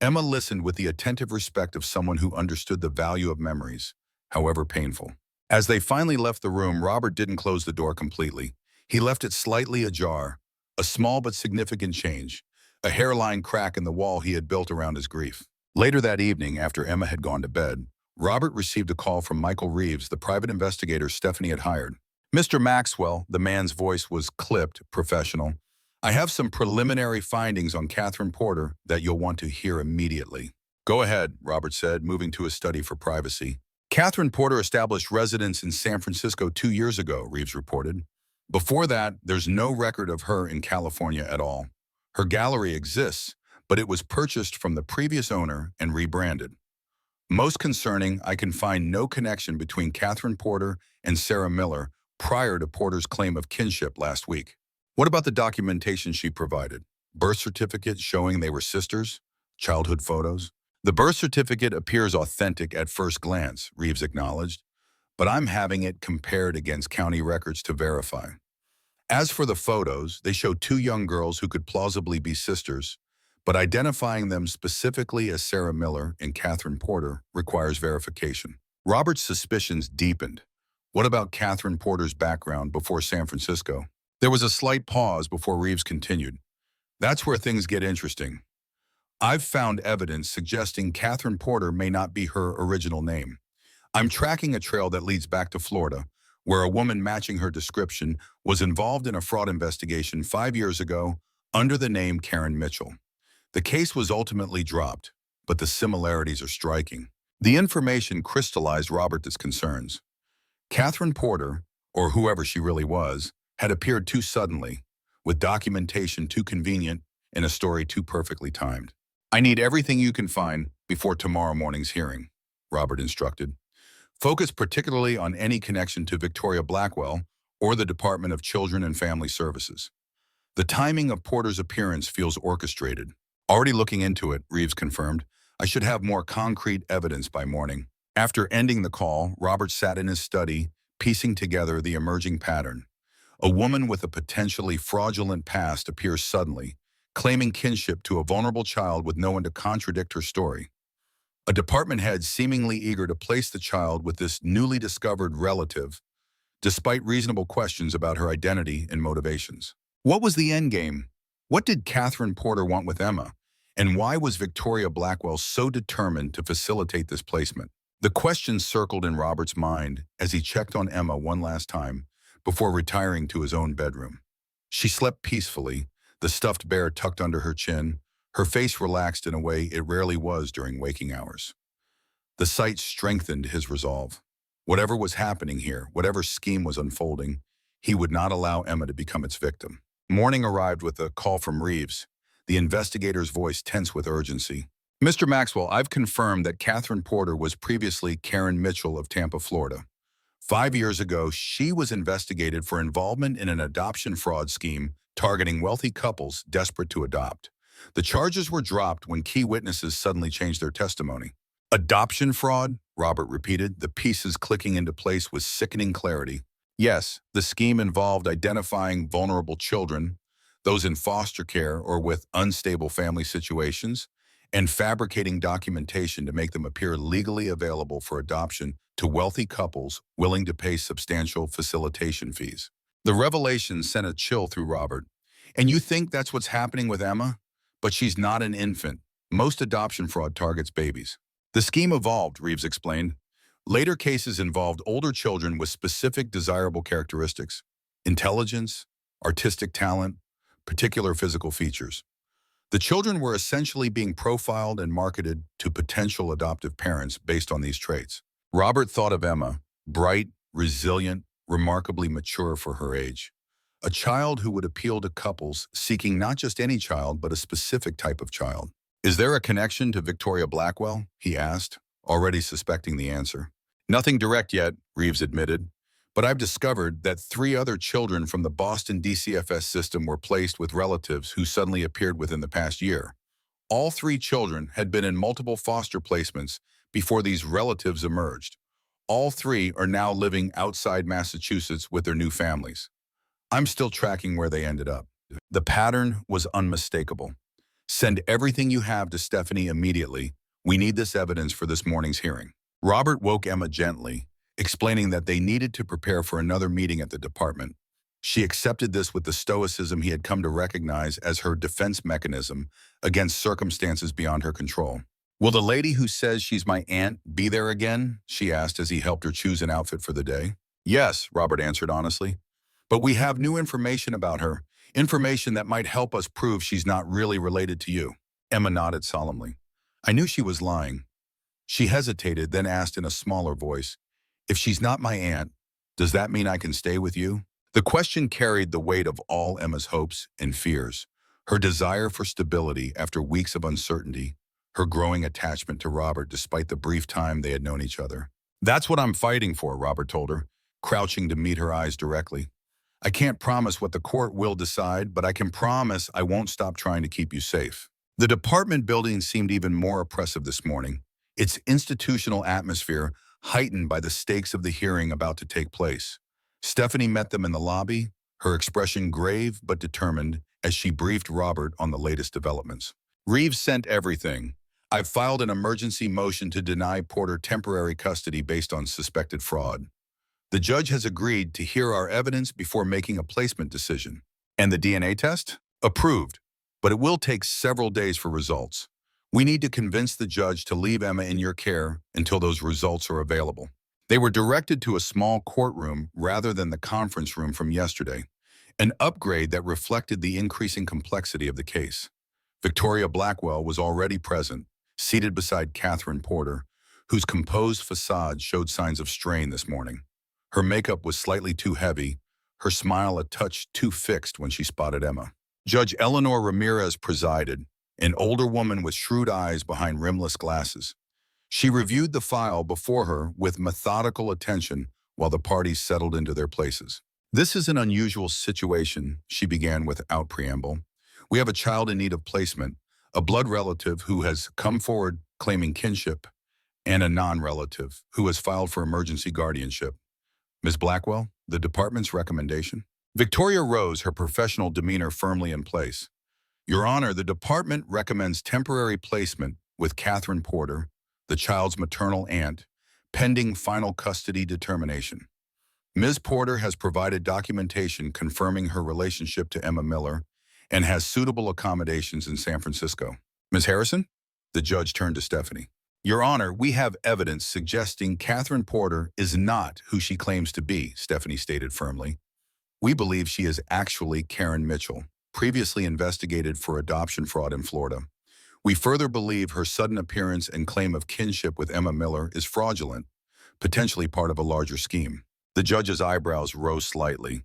Emma listened with the attentive respect of someone who understood the value of memories, however painful. As they finally left the room, Robert didn't close the door completely. He left it slightly ajar, a small but significant change, a hairline crack in the wall he had built around his grief. Later that evening, after Emma had gone to bed, Robert received a call from Michael Reeves, the private investigator Stephanie had hired. Mr. Maxwell, the man's voice was clipped, professional. I have some preliminary findings on Catherine Porter that you'll want to hear immediately. Go ahead, Robert said, moving to his study for privacy. Catherine Porter established residence in San Francisco 2 years ago, Reeves reported. Before that, there's no record of her in California at all. Her gallery exists, but it was purchased from the previous owner and rebranded. Most concerning, I can find no connection between Catherine Porter and Sarah Miller prior to Porter's claim of kinship last week. What about the documentation she provided? Birth certificate showing they were sisters? Childhood photos? The birth certificate appears authentic at first glance, Reeves acknowledged, but I'm having it compared against county records to verify. As for the photos, they show two young girls who could plausibly be sisters, but identifying them specifically as Sarah Miller and Catherine Porter requires verification. Robert's suspicions deepened. What about Catherine Porter's background before San Francisco? There was a slight pause before Reeves continued. That's where things get interesting. I've found evidence suggesting Catherine Porter may not be her original name. I'm tracking a trail that leads back to Florida, where a woman matching her description was involved in a fraud investigation 5 years ago under the name Karen Mitchell. The case was ultimately dropped, but the similarities are striking. The information crystallized Robert's concerns. Catherine Porter, or whoever she really was, had appeared too suddenly, with documentation too convenient and a story too perfectly timed. I need everything you can find before tomorrow morning's hearing, Robert instructed. Focus particularly on any connection to Victoria Blackwell or the Department of Children and Family Services. The timing of Porter's appearance feels orchestrated. Already looking into it, Reeves confirmed. I should have more concrete evidence by morning. After ending the call, Robert sat in his study, piecing together the emerging pattern. A woman with a potentially fraudulent past appears suddenly, claiming kinship to a vulnerable child with no one to contradict her story. A department head seemingly eager to place the child with this newly discovered relative, despite reasonable questions about her identity and motivations. What was the endgame? What did Catherine Porter want with Emma? And why was Victoria Blackwell so determined to facilitate this placement? The questions circled in Robert's mind as he checked on Emma one last time before retiring to his own bedroom. She slept peacefully, the stuffed bear tucked under her chin, her face relaxed in a way it rarely was during waking hours. The sight strengthened his resolve. Whatever was happening here, whatever scheme was unfolding, he would not allow Emma to become its victim. Morning arrived with a call from Reeves, the investigator's voice tense with urgency. Mr. Maxwell, I've confirmed that Catherine Porter was previously Karen Mitchell of Tampa, Florida. 5 years ago, she was investigated for involvement in an adoption fraud scheme targeting wealthy couples desperate to adopt. The charges were dropped when key witnesses suddenly changed their testimony. Adoption fraud? Robert repeated, the pieces clicking into place with sickening clarity. Yes, the scheme involved identifying vulnerable children, those in foster care or with unstable family situations, and fabricating documentation to make them appear legally available for adoption to wealthy couples willing to pay substantial facilitation fees. The revelation sent a chill through Robert. And you think that's what's happening with Emma? But she's not an infant. Most adoption fraud targets babies. The scheme evolved, Reeves explained. Later cases involved older children with specific desirable characteristics: intelligence, artistic talent, particular physical features. The children were essentially being profiled and marketed to potential adoptive parents based on these traits. Robert thought of Emma, bright, resilient, remarkably mature for her age. A child who would appeal to couples seeking not just any child, but a specific type of child. Is there a connection to Victoria Blackwell? He asked, already suspecting the answer. Nothing direct yet, Reeves admitted, but I've discovered that 3 other children from the Boston DCFS system were placed with relatives who suddenly appeared within the past year. All 3 children had been in multiple foster placements before these relatives emerged. All 3 are now living outside Massachusetts with their new families. I'm still tracking where they ended up. The pattern was unmistakable. Send everything you have to Stephanie immediately. We need this evidence for this morning's hearing. Robert woke Emma gently, explaining that they needed to prepare for another meeting at the department. She accepted this with the stoicism he had come to recognize as her defense mechanism against circumstances beyond her control. Will the lady who says she's my aunt be there again? She asked as he helped her choose an outfit for the day. Yes, Robert answered honestly. But we have new information about her, information that might help us prove she's not really related to you. Emma nodded solemnly. I knew she was lying. She hesitated, then asked in a smaller voice, if she's not my aunt, does that mean I can stay with you? The question carried the weight of all Emma's hopes and fears, her desire for stability after weeks of uncertainty, her growing attachment to Robert despite the brief time they had known each other. "That's what I'm fighting for," Robert told her, crouching to meet her eyes directly. "I can't promise what the court will decide, but I can promise I won't stop trying to keep you safe." The department building seemed even more oppressive this morning, its institutional atmosphere heightened by the stakes of the hearing about to take place. Stephanie met them in the lobby, her expression grave but determined as she briefed Robert on the latest developments. "Reeves sent everything. I've filed an emergency motion to deny Porter temporary custody based on suspected fraud. The judge has agreed to hear our evidence before making a placement decision. And the DNA test? Approved, but it will take several days for results. We need to convince the judge to leave Emma in your care until those results are available." They were directed to a small courtroom rather than the conference room from yesterday, an upgrade that reflected the increasing complexity of the case. Victoria Blackwell was already present, seated beside Catherine Porter, whose composed facade showed signs of strain this morning. Her makeup was slightly too heavy, her smile a touch too fixed when she spotted Emma. Judge Eleanor Ramirez presided, an older woman with shrewd eyes behind rimless glasses. She reviewed the file before her with methodical attention while the parties settled into their places. "This is an unusual situation," she began without preamble. "We have a child in need of placement, a blood relative who has come forward claiming kinship, and a non-relative who has filed for emergency guardianship. Ms. Blackwell, the department's recommendation?" Victoria rose, her professional demeanor firmly in place. "Your Honor, the department recommends temporary placement with Catherine Porter, the child's maternal aunt, pending final custody determination. Ms. Porter has provided documentation confirming her relationship to Emma Miller and has suitable accommodations in San Francisco." "Ms. Harrison?" The judge turned to Stephanie. "Your Honor, we have evidence suggesting Catherine Porter is not who she claims to be," Stephanie stated firmly. "We believe she is actually Karen Mitchell, previously investigated for adoption fraud in Florida. We further believe her sudden appearance and claim of kinship with Emma Miller is fraudulent, potentially part of a larger scheme." The judge's eyebrows rose slightly.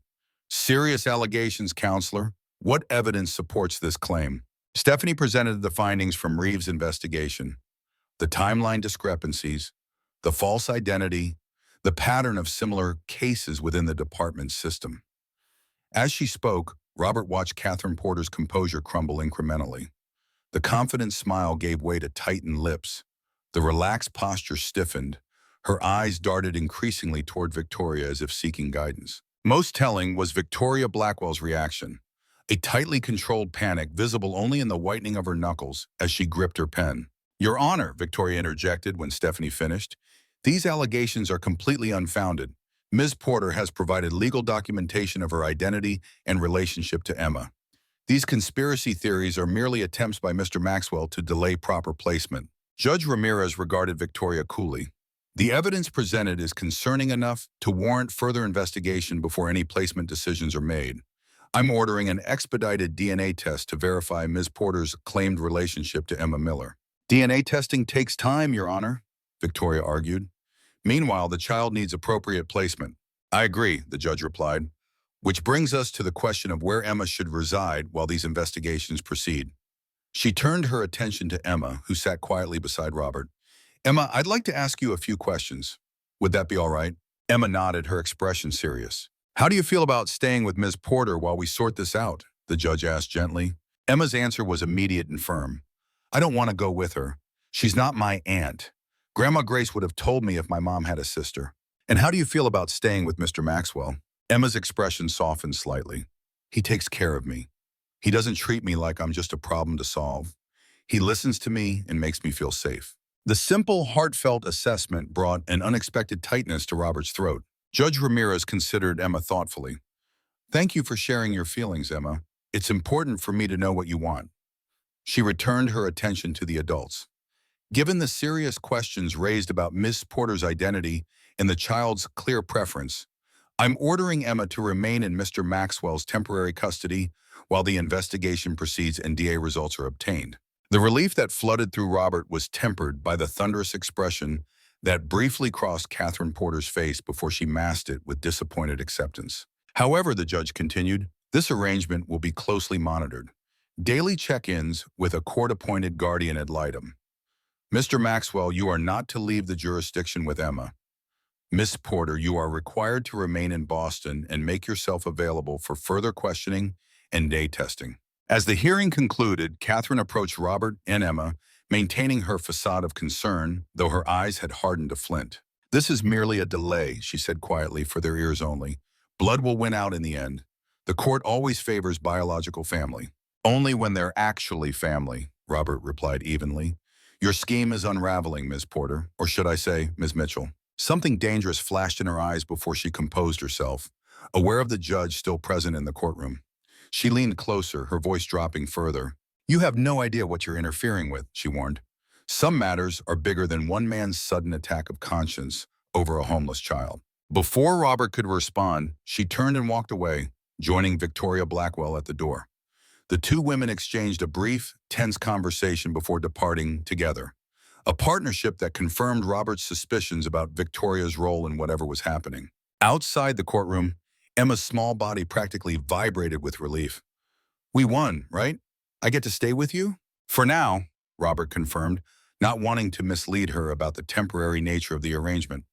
"Serious allegations, counselor. What evidence supports this claim?" Stephanie presented the findings from Reeves' investigation, the timeline discrepancies, the false identity, the pattern of similar cases within the department's system. As she spoke, Robert watched Catherine Porter's composure crumble incrementally. The confident smile gave way to tightened lips. The relaxed posture stiffened. Her eyes darted increasingly toward Victoria as if seeking guidance. Most telling was Victoria Blackwell's reaction, a tightly controlled panic visible only in the whitening of her knuckles as she gripped her pen. "Your Honor," Victoria interjected when Stephanie finished, "these allegations are completely unfounded. Ms. Porter has provided legal documentation of her identity and relationship to Emma. These conspiracy theories are merely attempts by Mr. Maxwell to delay proper placement." Judge Ramirez regarded Victoria coolly. "The evidence presented is concerning enough to warrant further investigation before any placement decisions are made. I'm ordering an expedited DNA test to verify Ms. Porter's claimed relationship to Emma Miller." "DNA testing takes time, Your Honor," Victoria argued. "Meanwhile, the child needs appropriate placement." "I agree," the judge replied, "which brings us to the question of where Emma should reside while these investigations proceed." She turned her attention to Emma, who sat quietly beside Robert. "Emma, I'd like to ask you a few questions. Would that be all right?" Emma nodded, her expression serious. "How do you feel about staying with Ms. Porter while we sort this out?" the judge asked gently. Emma's answer was immediate and firm. "I don't want to go with her. She's not my aunt. Grandma Grace would have told me if my mom had a sister." "And how do you feel about staying with Mr. Maxwell?" Emma's expression softened slightly. "He takes care of me. He doesn't treat me like I'm just a problem to solve. He listens to me and makes me feel safe." The simple, heartfelt assessment brought an unexpected tightness to Robert's throat. Judge Ramirez considered Emma thoughtfully. "Thank you for sharing your feelings, Emma. It's important for me to know what you want." She returned her attention to the adults. "Given the serious questions raised about Miss Porter's identity and the child's clear preference, I'm ordering Emma to remain in Mr. Maxwell's temporary custody while the investigation proceeds and DA results are obtained." The relief that flooded through Robert was tempered by the thunderous expression that briefly crossed Catherine Porter's face before she masked it with disappointed acceptance. "However," the judge continued, "this arrangement will be closely monitored. Daily check-ins with a court-appointed guardian ad litem. Mr. Maxwell, you are not to leave the jurisdiction with Emma. Miss Porter, you are required to remain in Boston and make yourself available for further questioning and day testing. As the hearing concluded, Catherine approached Robert and Emma, maintaining her facade of concern, though her eyes had hardened to flint. This is merely a delay, she said quietly, for their ears only. Blood will win out in the end. The court always favors biological family. Only when they're actually family, Robert replied evenly. Your scheme is unraveling, Miss Porter, or should I say, Miss Mitchell. Something dangerous flashed in her eyes before she composed herself, aware of the judge still present in the courtroom. She leaned closer, her voice dropping further. You have no idea what you're interfering with, she warned. Some matters are bigger than one man's sudden attack of conscience over a homeless child. Before Robert could respond, she turned and walked away, joining Victoria Blackwell at the door. The two women exchanged a brief, tense conversation before departing together, a partnership that confirmed Robert's suspicions about Victoria's role in whatever was happening. Outside the courtroom, Emma's small body practically vibrated with relief. We won, right? I get to stay with you? For now, Robert confirmed, not wanting to mislead her about the temporary nature of the arrangement.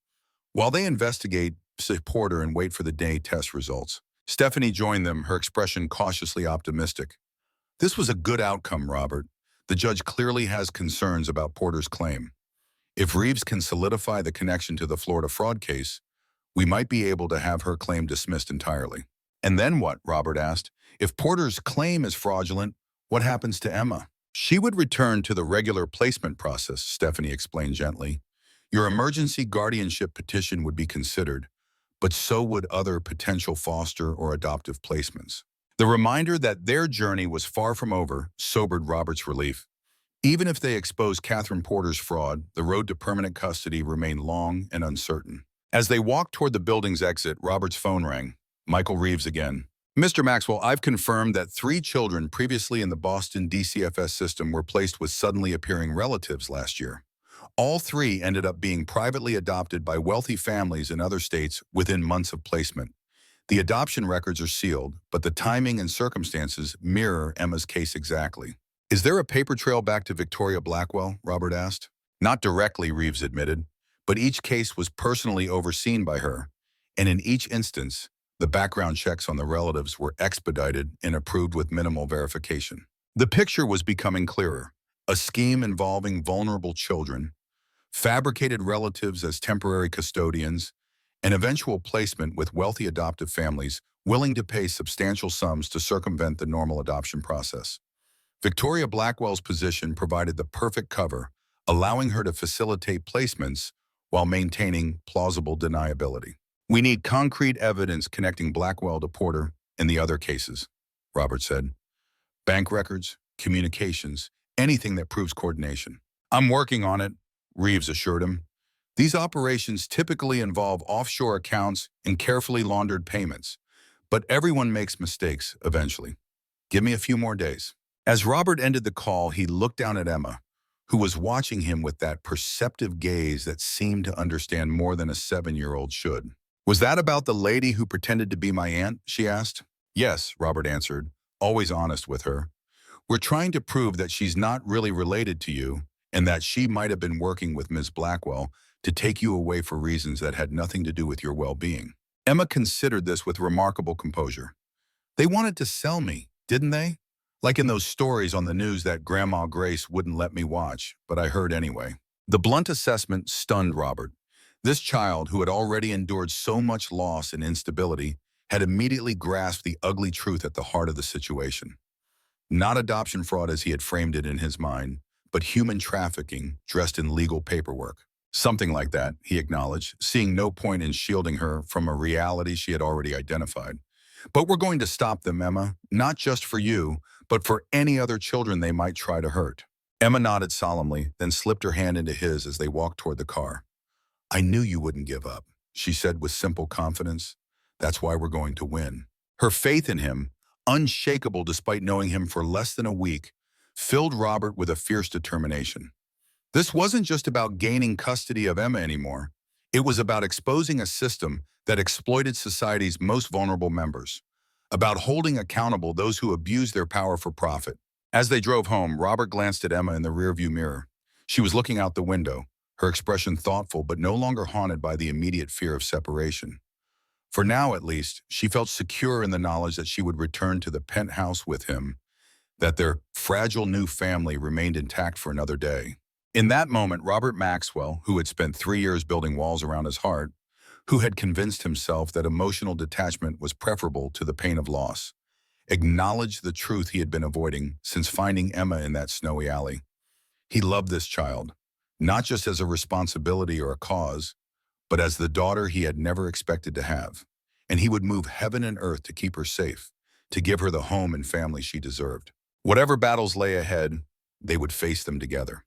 While they investigate, support her, and wait for the day test results, Stephanie joined them, her expression cautiously optimistic. This was a good outcome, Robert. The judge clearly has concerns about Porter's claim. If Reeves can solidify the connection to the Florida fraud case, we might be able to have her claim dismissed entirely. And then what? Robert asked. If Porter's claim is fraudulent, what happens to Emma? She would return to the regular placement process, Stephanie explained gently. Your emergency guardianship petition would be considered, but so would other potential foster or adoptive placements. The reminder that their journey was far from over sobered Robert's relief. Even if they exposed Catherine Porter's fraud, the road to permanent custody remained long and uncertain. As they walked toward the building's exit, Robert's phone rang. Michael Reeves again. Mr. Maxwell, I've confirmed that 3 children previously in the Boston DCFS system were placed with suddenly appearing relatives last year. All 3 ended up being privately adopted by wealthy families in other states within months of placement. The adoption records are sealed, but the timing and circumstances mirror Emma's case exactly. Is there a paper trail back to Victoria Blackwell? Robert asked. Not directly, Reeves admitted, but each case was personally overseen by her, and in each instance, the background checks on the relatives were expedited and approved with minimal verification. The picture was becoming clearer. A scheme involving vulnerable children, fabricated relatives as temporary custodians, and eventual placement with wealthy adoptive families willing to pay substantial sums to circumvent the normal adoption process. Victoria Blackwell's position provided the perfect cover, allowing her to facilitate placements while maintaining plausible deniability. We need concrete evidence connecting Blackwell to Porter and the other cases, Robert said. Bank records, communications, anything that proves coordination. I'm working on it, Reeves assured him. These operations typically involve offshore accounts and carefully laundered payments, but everyone makes mistakes eventually. Give me a few more days. As Robert ended the call, he looked down at Emma, who was watching him with that perceptive gaze that seemed to understand more than a 7-year-old should. Was that about the lady who pretended to be my aunt? She asked. Yes, Robert answered, always honest with her. We're trying to prove that she's not really related to you and that she might have been working with Ms. Blackwell to take you away for reasons that had nothing to do with your well-being. Emma considered this with remarkable composure. They wanted to sell me, didn't they? Like in those stories on the news that Grandma Grace wouldn't let me watch, but I heard anyway. The blunt assessment stunned Robert. This child, who had already endured so much loss and instability, had immediately grasped the ugly truth at the heart of the situation. Not adoption fraud as he had framed it in his mind, but human trafficking dressed in legal paperwork. Something like that, he acknowledged, seeing no point in shielding her from a reality she had already identified. But we're going to stop them, Emma, not just for you, but for any other children they might try to hurt. Emma nodded solemnly, then slipped her hand into his as they walked toward the car. I knew you wouldn't give up, she said with simple confidence. That's why we're going to win. Her faith in him, unshakable despite knowing him for less than a week, filled Robert with a fierce determination. This wasn't just about gaining custody of Emma anymore. It was about exposing a system that exploited society's most vulnerable members, about holding accountable those who abused their power for profit. As they drove home, Robert glanced at Emma in the rearview mirror. She was looking out the window, her expression thoughtful but no longer haunted by the immediate fear of separation. For now, at least, she felt secure in the knowledge that she would return to the penthouse with him, that their fragile new family remained intact for another day. In that moment, Robert Maxwell, who had spent 3 years building walls around his heart, who had convinced himself that emotional detachment was preferable to the pain of loss, acknowledged the truth he had been avoiding since finding Emma in that snowy alley. He loved this child, not just as a responsibility or a cause, but as the daughter he had never expected to have. And he would move heaven and earth to keep her safe, to give her the home and family she deserved. Whatever battles lay ahead, they would face them together.